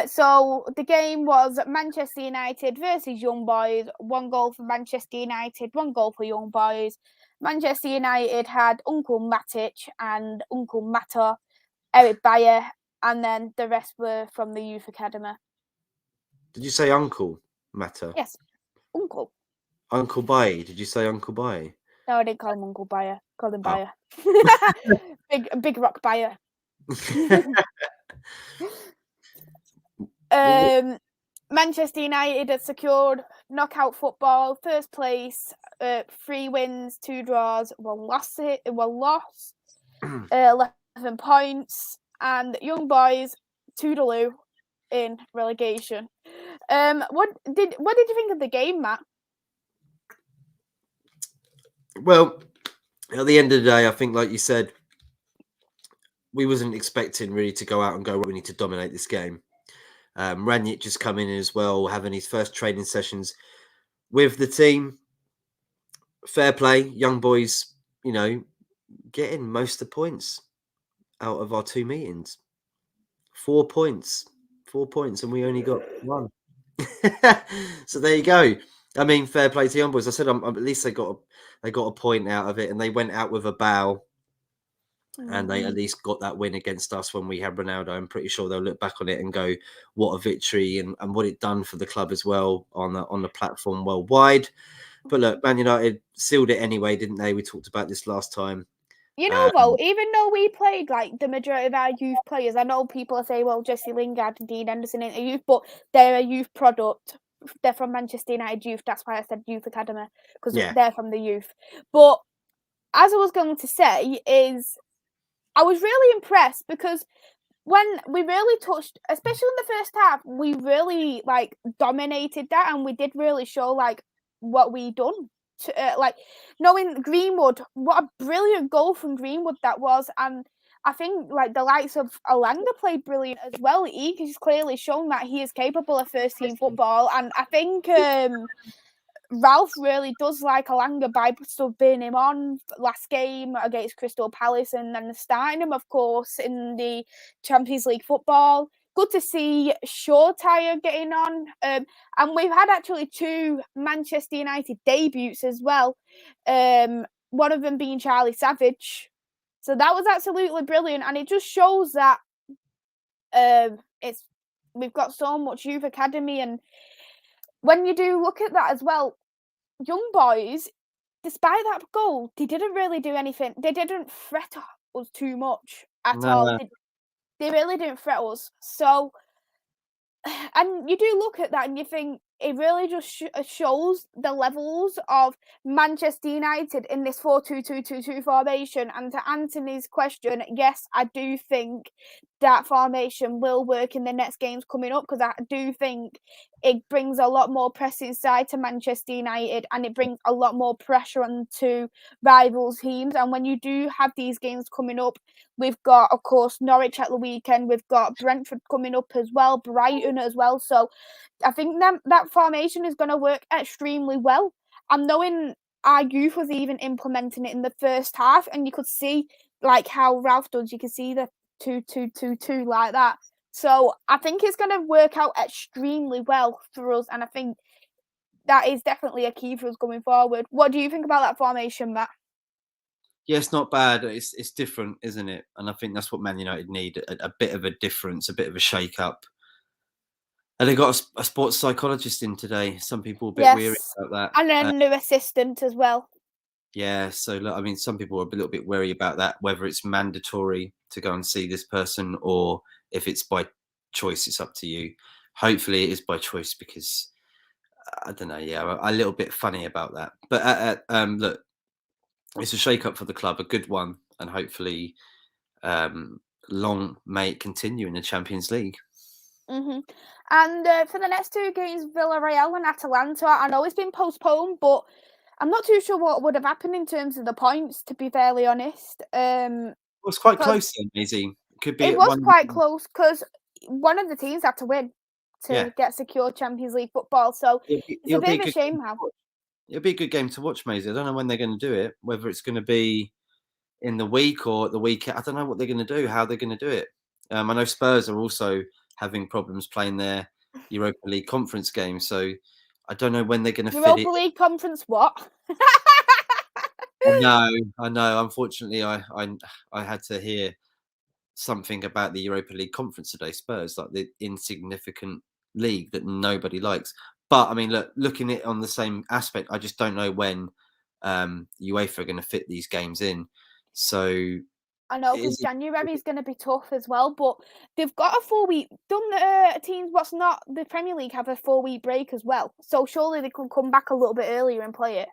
So the game was Manchester United versus Young Boys. 1 goal for Manchester United, 1 goal for Young Boys. Manchester United had Uncle Matic and Uncle Mata, Eric Bayer, and then the rest were from the youth academy. Did you say Uncle Mata? Yes, Uncle. Uncle Baye. Did you say Uncle Baye? No, I didn't call him Uncle Bayer. Called him Bayer. big rock Bayer. Manchester United had secured knockout football, first place, 3 wins, 2 draws, 1 loss, 11 points, and Young Boys, toodaloo in relegation. What did you think of the game, Matt? Well, at the end of the day, I think, like you said, we wasn't expecting really to go out and go, we need to dominate this game. Ranić just come in as well, having his first training sessions with the team. Fair play, Young Boys, getting most of the points out of our 2 meetings. 4 points, and we only got 1. So there you go. I mean, fair play to Young Boys. I said at least they got a point out of it, and they went out with a bow. And they at least got that win against us when we had Ronaldo. I'm pretty sure they'll look back on it and go, what a victory, and what it done for the club as well on the platform worldwide. But look, Man United sealed it anyway, didn't they? We talked about this last time. Though, even though we played like the majority of our youth players, I know people are saying, well, Jesse Lingard and Dean Henderson ain't a youth, but they're a youth product. They're from Manchester United youth. That's why I said youth academy, because they're from the youth. But as I was going to say is, I was really impressed because when we really touched, especially in the first half, we really dominated that, and we did really show what we done. Knowing Greenwood, what a brilliant goal from Greenwood that was, and I think the likes of Alanga played brilliant as well. He has clearly shown that he is capable of first team football, and I think Ralph really does like Alanga by subbing him on last game against Crystal Palace, and then starting him, of course, in the Champions League football. Good to see Shakhtar getting on. And we've had actually 2 Manchester United debuts as well. One of them being Charlie Savage. So that was absolutely brilliant. And it just shows that we've got so much youth academy. And when you do look at that as well, Young Boys, despite that goal, they didn't really do anything. They didn't threat us too much at all. They really didn't threat us. So, and you do look at that and you think it really just shows the levels of Manchester United in this 4-2-2-2-2 formation. And to Anthony's question, yes, I do think that formation will work in the next games coming up, because I do think it brings a lot more pressing side to Manchester United, and it brings a lot more pressure onto rival teams. And when you do have these games coming up, we've got, of course, Norwich at the weekend, we've got Brentford coming up as well, Brighton as well. So I think that formation is going to work extremely well. And knowing our youth was even implementing it in the first half, and you could see how Ralph does, you can see the 2-2-2-2 like that. So I think it's going to work out extremely well for us, and I think that is definitely a key for us going forward. What do you think about that formation, Matt? Yeah, it's not bad. It's different, isn't it? And I think that's what Man United need, a bit of a difference, a bit of a shake-up. And they got a sports psychologist in today. Some people are a bit weary about that. And a new assistant as well. Yeah, so look, I mean, some people are a little bit wary about that, whether it's mandatory to go and see this person or if it's by choice. It's up to you. Hopefully it is by choice, because I don't know. Yeah, I'm a little bit funny about that. But look, it's a shake-up for the club, a good one, and hopefully long may it continue in the Champions League. Mm-hmm. And for the next 2 games, Villarreal and Atalanta, I know it's been postponed, but I'm not too sure what would have happened in terms of the points, to be fairly honest. It was quite close then, Maisie. It was quite close, because one of the teams had to win. to get secure Champions League football. So it's a bit of a shame how. It'll be a good game to watch, Maisie. I don't know when they're going to do it, whether it's going to be in the week or at the weekend. I don't know what they're going to do, how they're going to do it. I know Spurs are also having problems playing their Europa League conference game, so I don't know when they're going to fit it. Europa League conference what? I know. Unfortunately, I had to hear something about the Europa League conference today. Spurs, like the insignificant league that nobody likes. But I mean, looking at it on the same aspect, I just don't know when UEFA are going to fit these games in. So I know, because January is going to be tough as well, but they've got a 4-week. Don't the teams what's not the Premier League have a 4-week break as well? So surely they can come back a little bit earlier and play it.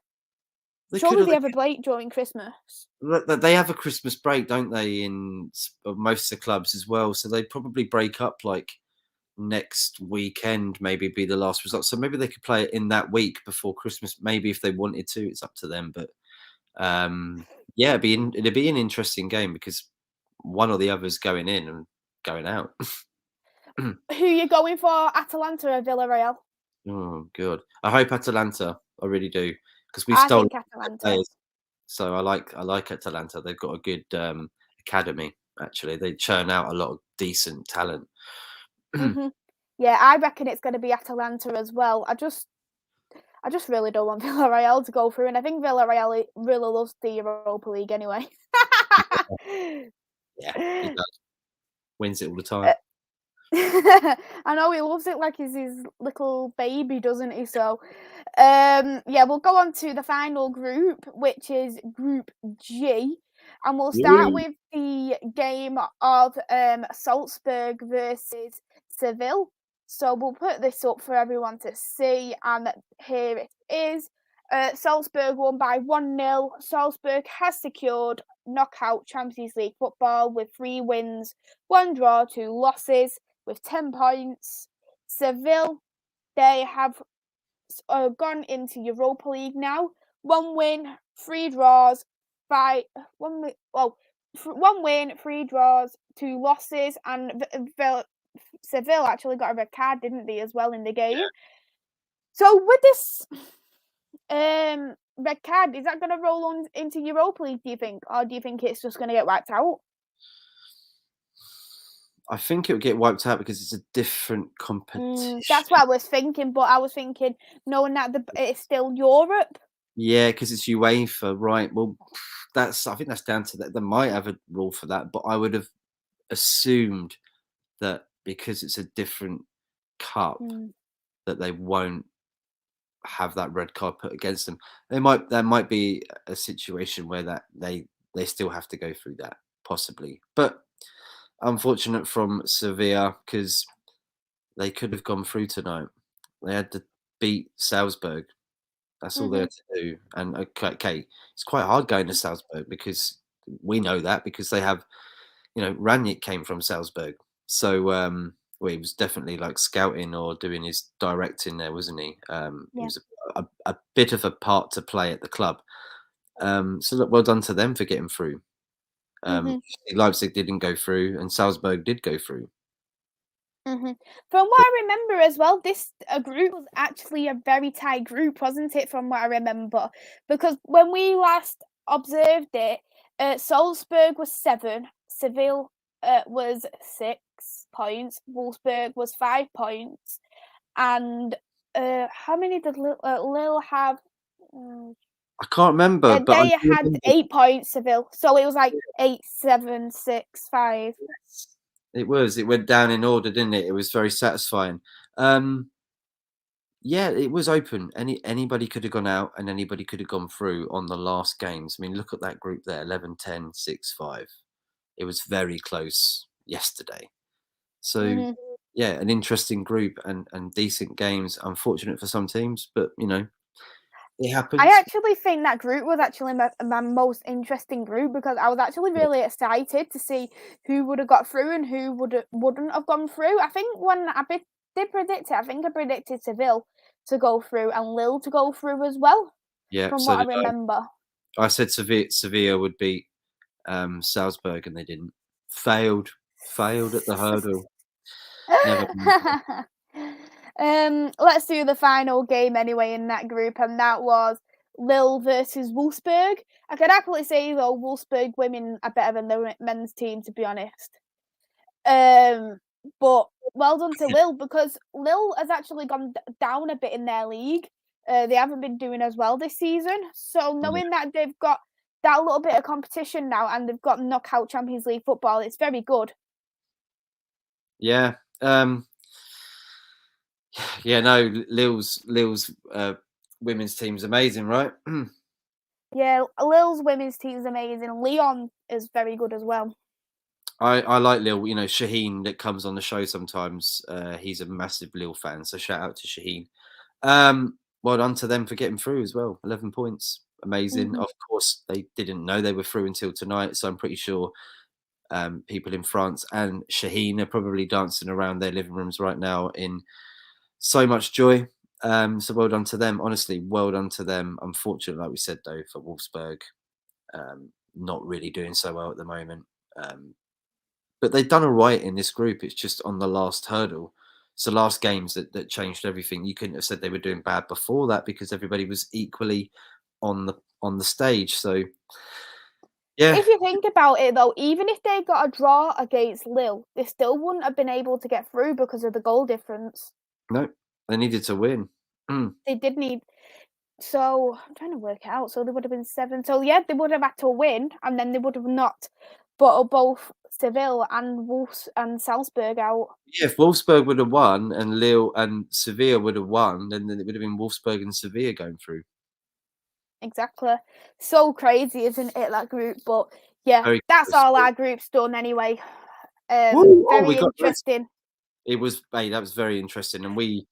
Surely they have a break during Christmas. They have a Christmas break, don't they, in most of the clubs as well? So they probably break up like next weekend, maybe be the last result. So maybe they could play it in that week before Christmas. Maybe if they wanted to, it's up to them. But yeah, it'd be an interesting game because one or the other's going in and going out. Who are you going for, Atalanta or Villarreal? Oh, good. I hope Atalanta. I really do, because we've stolen players. So I like Atalanta. They've got a good academy. Actually, they churn out a lot of decent talent. Yeah, I reckon it's going to be Atalanta as well. I just really don't want Villarreal to go through, and I think Villarreal really loves the Europa League anyway. Yeah, he does. Wins it all the time. I know he loves it like he's his little baby, doesn't he? So, yeah, we'll go on to the final group, which is Group G, and we'll start with the game of Salzburg versus Seville. So we'll put this up for everyone to see, and here it is. Salzburg won by 1-0. Salzburg has secured knockout Champions League football with 3 wins, 1 draw, 2 losses, with 10 points. Seville, they have gone into Europa League now. 1 win, 3 draws, 1 win, 3 draws, 2 losses, and Seville actually got a red card, didn't they, as well in the game? Yeah. So with this red card, is that going to roll on into Europa League, do you think? Or do you think it's just going to get wiped out? I think it will get wiped out because it's a different competition. That's what I was thinking, but I was thinking, knowing that it's still Europe. Yeah, because it's UEFA, right? Well, I think that's down to that. They might have a rule for that, but I would have assumed that because it's a different cup, that they won't have that red card put against them. There might be a situation where that they still have to go through that, possibly. But unfortunate from Sevilla, because they could have gone through tonight. They had to beat Salzburg. That's all they had to do. And okay, it's quite hard going to Salzburg because we know that because they have, Ranić came from Salzburg. So well, he was definitely like scouting or doing his directing there, wasn't he? He was a bit of a part to play at the club. So look, well done to them for getting through. Leipzig didn't go through, and Salzburg did go through. From what I remember as well, this group was actually a very tight group, wasn't it? From what I remember, because when we last observed it, Salzburg was 7, Seville was 6 points, Wolfsburg was 5 points, and how many did Lille have? I can't remember, but they had 8 points, Seville. So it was like 8, 7, 6, 5. It was. It went down in order, didn't it? It was very satisfying. Yeah, it was open. Anybody could have gone out and anybody could have gone through on the last games. I mean, look at that group there, 11-10, 6-5. It was very close yesterday. So, yeah, an interesting group and decent games. Unfortunate for some teams, but, it happens. I actually think that group was actually my most interesting group because I was actually really excited to see who would have got through and who wouldn't have gone through. I think when I did predict it, I think I predicted Seville to go through and Lille to go through as well. Yeah, from what I remember. I said Sevilla would beat Salzburg and they didn't. Failed at the hurdle. Never mind. Let's do the final game anyway in that group, and that was Lille versus Wolfsburg. I could happily say though Wolfsburg women are better than the men's team, to be honest. But well done to Lille, because Lille has actually gone down a bit in their league. They haven't been doing as well this season. So knowing that they've got that little bit of competition now and they've got knockout Champions League football, it's very good. Yeah. Yeah, no, Lille's women's team's amazing, right? Yeah, Lille's women's team is amazing. Lyon is very good as well. I like Lille. You know, Shaheen that comes on the show sometimes. He's a massive Lille fan, so shout out to Shaheen. Well done to them for getting through as well. 11 points, amazing. Mm-hmm. Of course, they didn't know they were through until tonight, so I'm pretty sure people in France and Shaheen are probably dancing around their living rooms right now in so much joy. So well done to them. Honestly, well done to them. Unfortunately, like we said though, for Wolfsburg, not really doing so well at the moment. But they've done all right in this group. It's just on the last hurdle. It's the last games that changed everything. You couldn't have said they were doing bad before that because everybody was equally on the stage. So yeah. If you think about it though, even if they got a draw against Lille, they still wouldn't have been able to get through because of the goal difference. No, they needed to win. They did need. So I'm trying to work it out. So they would have been 7. So yeah, they would have had to win, and then they would have not. But both Seville and Wolves and Salzburg out. Yeah, if Wolfsburg would have won and Lille and Sevilla would have won, then it would have been Wolfsburg and Sevilla going through. Exactly. So crazy, isn't it, that group? But yeah, Very that's close. all our groups done anyway. Woo! Oh, Very interesting. It was, hey, that was very interesting, and we've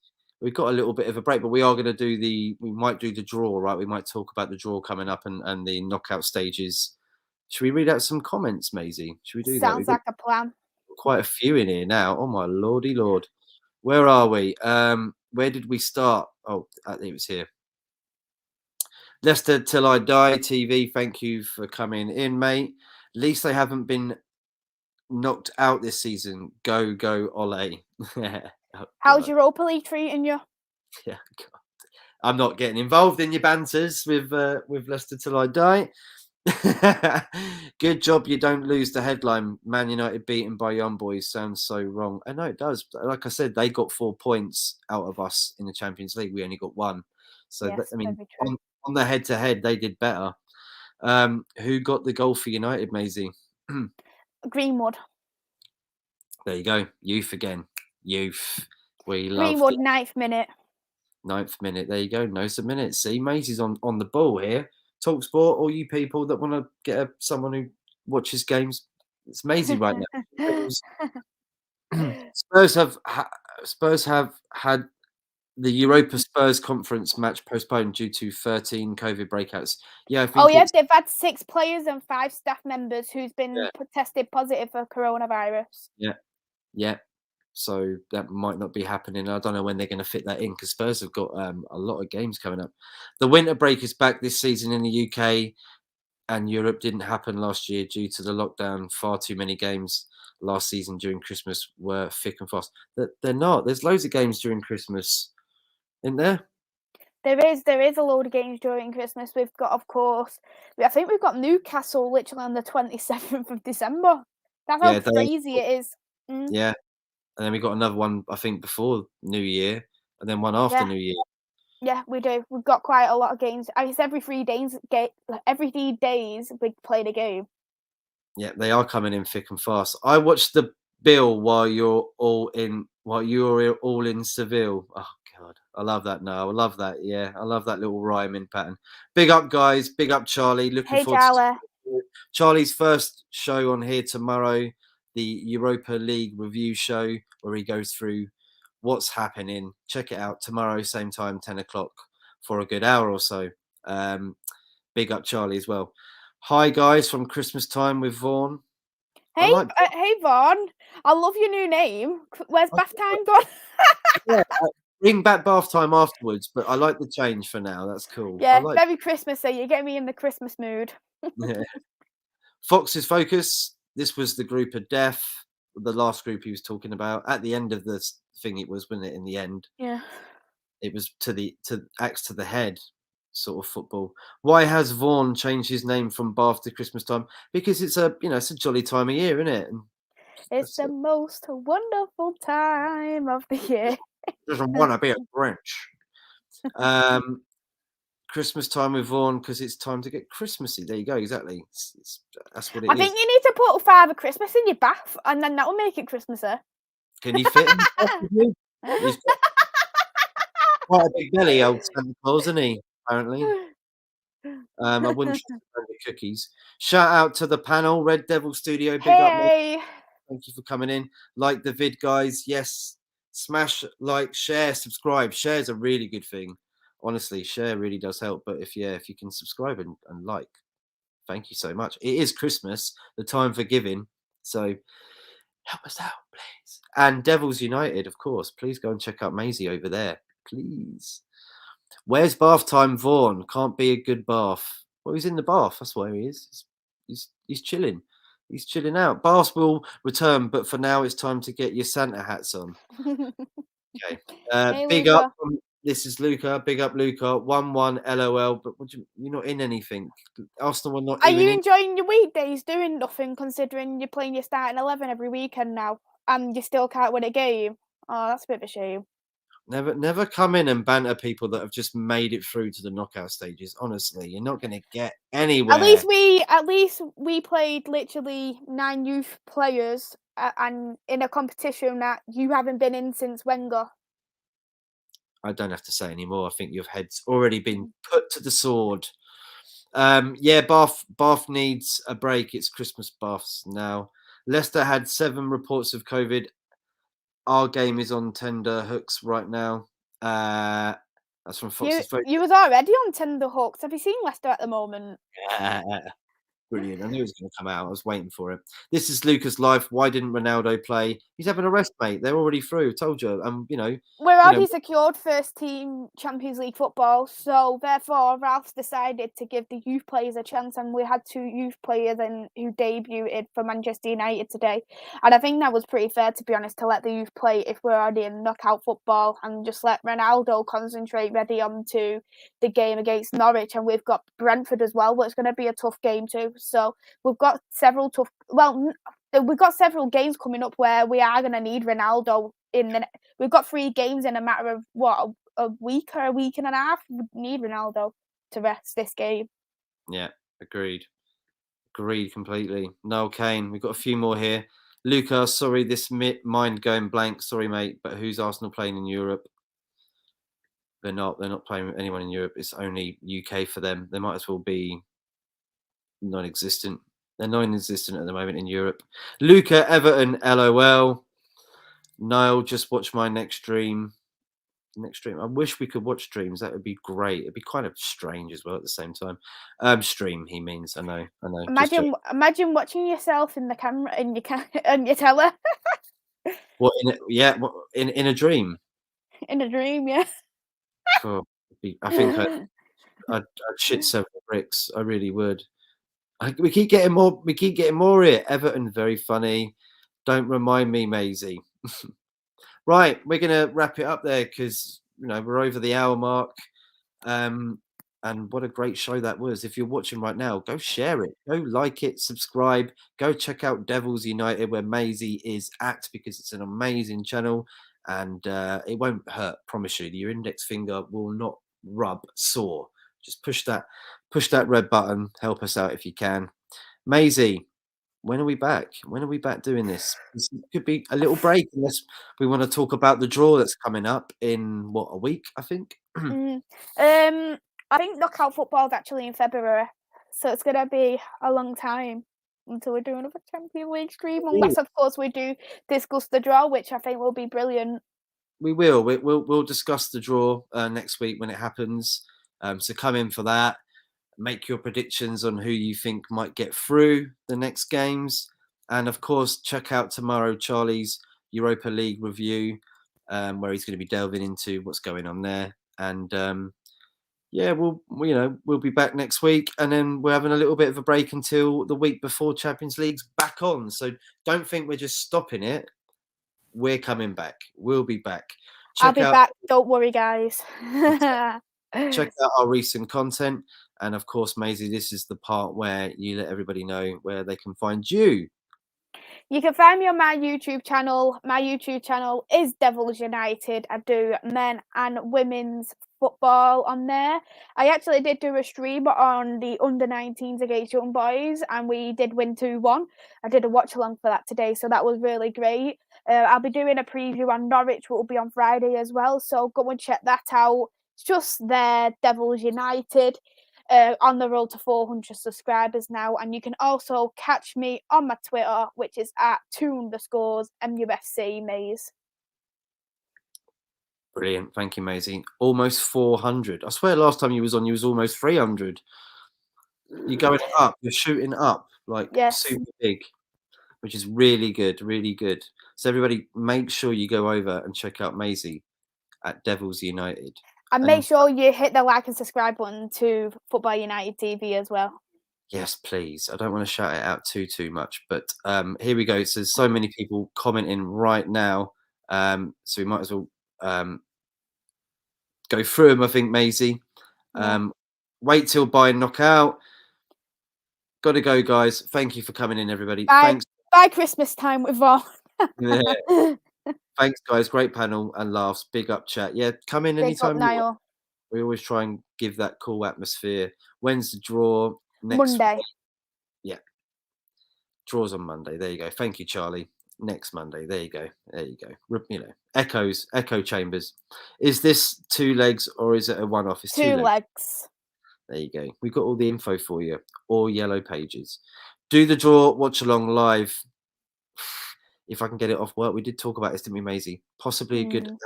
got a little bit of a break, but we are going to do we might do the draw, right? We might talk about the draw coming up and the knockout stages. Should we read out some comments, Maisie? Should we do that? Sounds like a plan. Quite a few in here now. Oh my lordy lord, where are we? Where did we start? Oh, I think it was here. Leicester Till I Die TV, thank you for coming in, mate. At least they haven't been knocked out this season. Go Ole. Oh, How's Europa League treating you? yeah, God. I'm not getting involved in your banters with Leicester Till I Die. Good job you don't lose the headline. Man United beaten by Young Boys sounds so wrong. I know it does. Like I said, they got 4 points out of us in the Champions League. We only got 1. So Yes, I mean, very true. on the head-to-head, they did better. Who got the goal for United, Maisie? Greenwood. There you go. Youth again. Youth. We love Greenwood, 9th minute. 9th minute. There you go. Knows a minute. See, Maisie's on the ball here. Talk sport. All you people that want to get someone who watches games, it's Maisie right now. Spurs have had the Europa Spurs conference match postponed due to 13 COVID breakouts. Yeah, I think they've had 6 players and 5 staff members who's been tested positive for coronavirus. Yeah. So that might not be happening. I don't know when they're going to fit that in because Spurs have got a lot of games coming up. The winter break is back this season in the UK and Europe. Didn't happen last year due to the lockdown. Far too many games last season during Christmas were thick and fast. They're not. There's loads of games during Christmas, isn't there? There is a load of games during Christmas. We've got, of course, I think we've got Newcastle literally on the 27th of December. That's how crazy it is. Yeah. And then we got another one, I think, before New Year, and then one after New Year. Yeah, we do. We've got quite a lot of games. I guess every 3 days, we play the game. Yeah, they are coming in thick and fast. I watched the Bill while you're all in Seville. Oh God, I love that now. I love that. Yeah, I love that little rhyming pattern. Big up, guys. Big up, Charlie. Looking forward to Charlie's first show on here tomorrow. The Europa League review show where he goes through what's happening. Check it out tomorrow, same time, 10 o'clock for a good hour or so. Big up Charlie as well. Hi guys from Christmas time with Vaughan. Hey, hey Vaughan. I love your new name. Where's bath time gone? Yeah, bring back bath time afterwards, but I like the change for now. That's cool. Yeah, very Christmassy. You get me in the Christmas mood. Yeah. Fox's Focus. This was the group of death. the last group he was talking about. At the end of the thing, it was, wasn't it? In the end, Yeah. it was to axe to the head sort of football. Why has Vaughan changed his name from Bath to Christmas time? Because it's it's a jolly time of year, isn't it? And It's the most wonderful time of the year. doesn't want to be a Grinch. Christmas time with Vaughan because it's time to get Christmassy. There you go. Exactly. That's what it I is. think you need to put Father Christmas in your bath, and then that will make it Christmassy. Can he fit in the bath with you? He's got quite a big belly, old Santa Claus, isn't he? Apparently. I wouldn't trust the cookies. Shout out to the panel, Red Devil Studio. Big up, mate. Hey, Thank you for coming in. Like the vid, guys. Yes. Smash, like, share, subscribe. Share is a really good thing. Honestly, share really does help. But if you can subscribe and like, thank you so much. It is Christmas, the time for giving. So help us out, please. And Devils United, of course. Please go and check out Maisie over there. Please. Where's bath time, Vaughan? Can't be a good bath. Well, he's in the bath. That's where he is. He's chilling. He's chilling out. Baths will return, but for now, it's time to get your Santa hats on. Okay. Hey, Big Luca. up. This is Luca. Big up, Luca. 1-1 LOL. But you're not in anything. Arsenal are not Are even you in. enjoying your weekdays doing nothing, considering you're playing your starting 11 every weekend now, and you still can't win a game? Oh, that's a bit of a shame. Never come in and banter people that have just made it through to the knockout stages. Honestly, you're not going to get anywhere. At least we played literally 9 youth players, and in a competition that you haven't been in since Wenger. I don't have to say anymore. I think your head's already been put to the sword. Yeah, Bath needs a break. It's Christmas Baths now. Leicester had 7 reports of COVID. Our game is on tender hooks right now. That's from Fox's Vote. You was already on tender hooks. Have you seen Leicester at the moment? Brilliant. I knew it was going to come out. I was waiting for it. This is Lucas' life. Why didn't Ronaldo play? He's having a rest, mate. They're already through. Told you. We're already secured first team Champions League football, so therefore Ralph's decided to give the youth players a chance, and we had 2 youth players who debuted for Manchester United today. And I think that was pretty fair, to be honest, to let the youth play if we're already in knockout football, and just let Ronaldo concentrate ready onto the game against Norwich. And we've got Brentford as well, but it's going to be a tough game too. So we've got several games coming up where we are going to need Ronaldo we've got 3 games in a matter of a week or a week and a half. We need Ronaldo to rest this game. Yeah, agreed completely. Noel Kane, we've got a few more here. Luca, sorry, this mind going blank. Sorry, mate, but who's Arsenal playing in Europe? They're not playing with anyone in Europe. It's only UK for them. They might as well be non-existent. They're non-existent at the moment in Europe. Luca, Everton, LOL. Niall, just watch my next stream. I wish we could watch streams. That would be great. It'd be kind of strange as well at the same time. Stream, he means. I know. Imagine watching yourself in the camera in your telly. What in a dream? In a dream, yeah. Oh, I think I'd shit several bricks. I really would. We keep getting more here. Everton, very funny. Don't remind me, Maisie. Right, we're gonna wrap it up there because we're over the hour mark. And what a great show that was. If you're watching right now, go share it, go like it, subscribe, go check out Devils United where Maisie is at, because it's an amazing channel and it won't hurt, promise you. Your index finger will not rub sore. Just push that red button, help us out if you can. Maisie, when are we back? When are we back doing this? This could be a little break unless we want to talk about the draw that's coming up in a week, I think. I think knockout football is actually in February, so it's gonna be a long time until we do another Champions League stream, unless of course we do discuss the draw, which I think will be brilliant. We will. We'll discuss the draw next week when it happens. So come in for that. Make your predictions on who you think might get through the next games, and of course check out tomorrow Charlie's Europa League review, where he's going to be delving into what's going on there. And yeah, we'll be back next week, and then we're having a little bit of a break until the week before Champions League's back on. So don't think we're just stopping it. We're coming back. We'll be back. I'll be back. Don't worry, guys. Check out our recent content, and of course, Maisie, this is the part where you let everybody know where they can find you. You can find me on my YouTube channel. My YouTube channel is Devils United. I do men and women's football on there. I actually did do a stream on the under-19s against young boys, and we did win 2-1. I did a watch along for that today, so that was really great. I'll be doing a preview on Norwich, which will be on Friday as well, so go and check that out. It's just there, Devils United. On the road to 400 subscribers now, and you can also catch me on my Twitter, which is at @2_MUFC Maze. Brilliant, thank you, Maisie. Almost 400. I swear, last time you was on, you was almost 300. You're going up. You're shooting up like super big, which is really good, really good. So everybody, make sure you go over and check out Maisie at Devils United. And make sure you hit the like and subscribe button to Football United TV as well. Yes, please. I don't want to shout it out too much, but here we go. So there's so many people commenting right now, so we might as well go through them. I think, Maisie. Wait till Bayern knockout. Got to go, guys. Thank you for coming in, everybody. Thanks. Bye Christmas time with Ron. Yeah. Thanks, guys. Great panel and laughs. Big up, chat. Yeah, come in anytime. We always try and give that cool atmosphere. When's the draw? Next Monday. week. Yeah. Draws on Monday. There you go. Thank you, Charlie. Next Monday. There you go. There you go. You know, echo chambers. Is this 2 legs or is it a one-off? It's 2 legs. There you go. We've got all the info for you. All yellow pages. Do the draw. Watch along live. If I can get it off work. We did talk about this, didn't we, Maisie? Possibly a good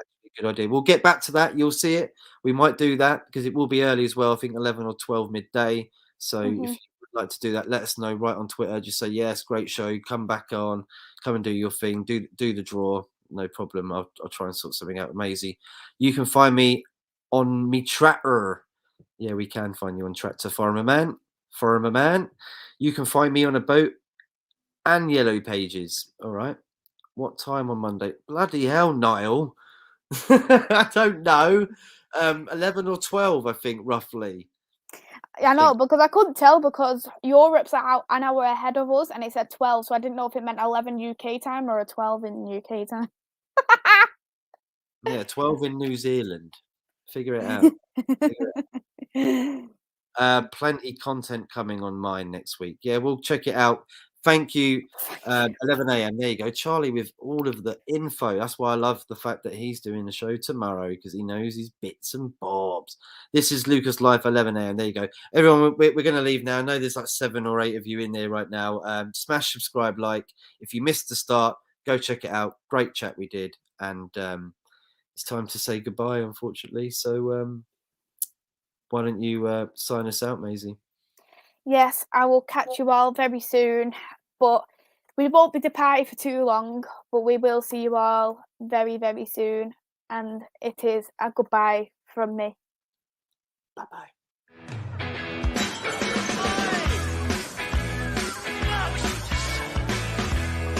idea. We'll get back to that. You'll see it. We might do that because it will be early as well. I think 11 or 12 midday. So if you would like to do that, let us know right on Twitter. Just say, yes, great show. Come back on. Come and do your thing. Do the draw. No problem. I'll try and sort something out with Maisie. You can find me on me Tracker. Yeah, we can find you on Tractor Farmer Man. You can find me on a boat and yellow pages. All right. What time on Monday? Bloody hell, Niall. I don't know. 11 or 12, I think, roughly. I know, because I couldn't tell because Europe's out an hour ahead of us and it said 12, so I didn't know if it meant 11 UK time or a 12 in UK time. Yeah, 12 in New Zealand. Figure it out. Plenty content coming on mine next week. Yeah, we'll check it out. Thank you. 11 a.m. There you go. Charlie with all of the info. That's why I love the fact that he's doing the show tomorrow because he knows his bits and bobs. This is Lucas Life, 11 a.m. There you go. Everyone, we're going to leave now. I know there's like 7 or 8 of you in there right now. Smash, subscribe, like. If you missed the start, go check it out. Great chat we did. And it's time to say goodbye, unfortunately. So why don't you sign us out, Maisie? Yes, I will catch you all very soon, but we won't be departing for too long, but we will see you all very, very soon. And it is a goodbye from me. Bye-bye.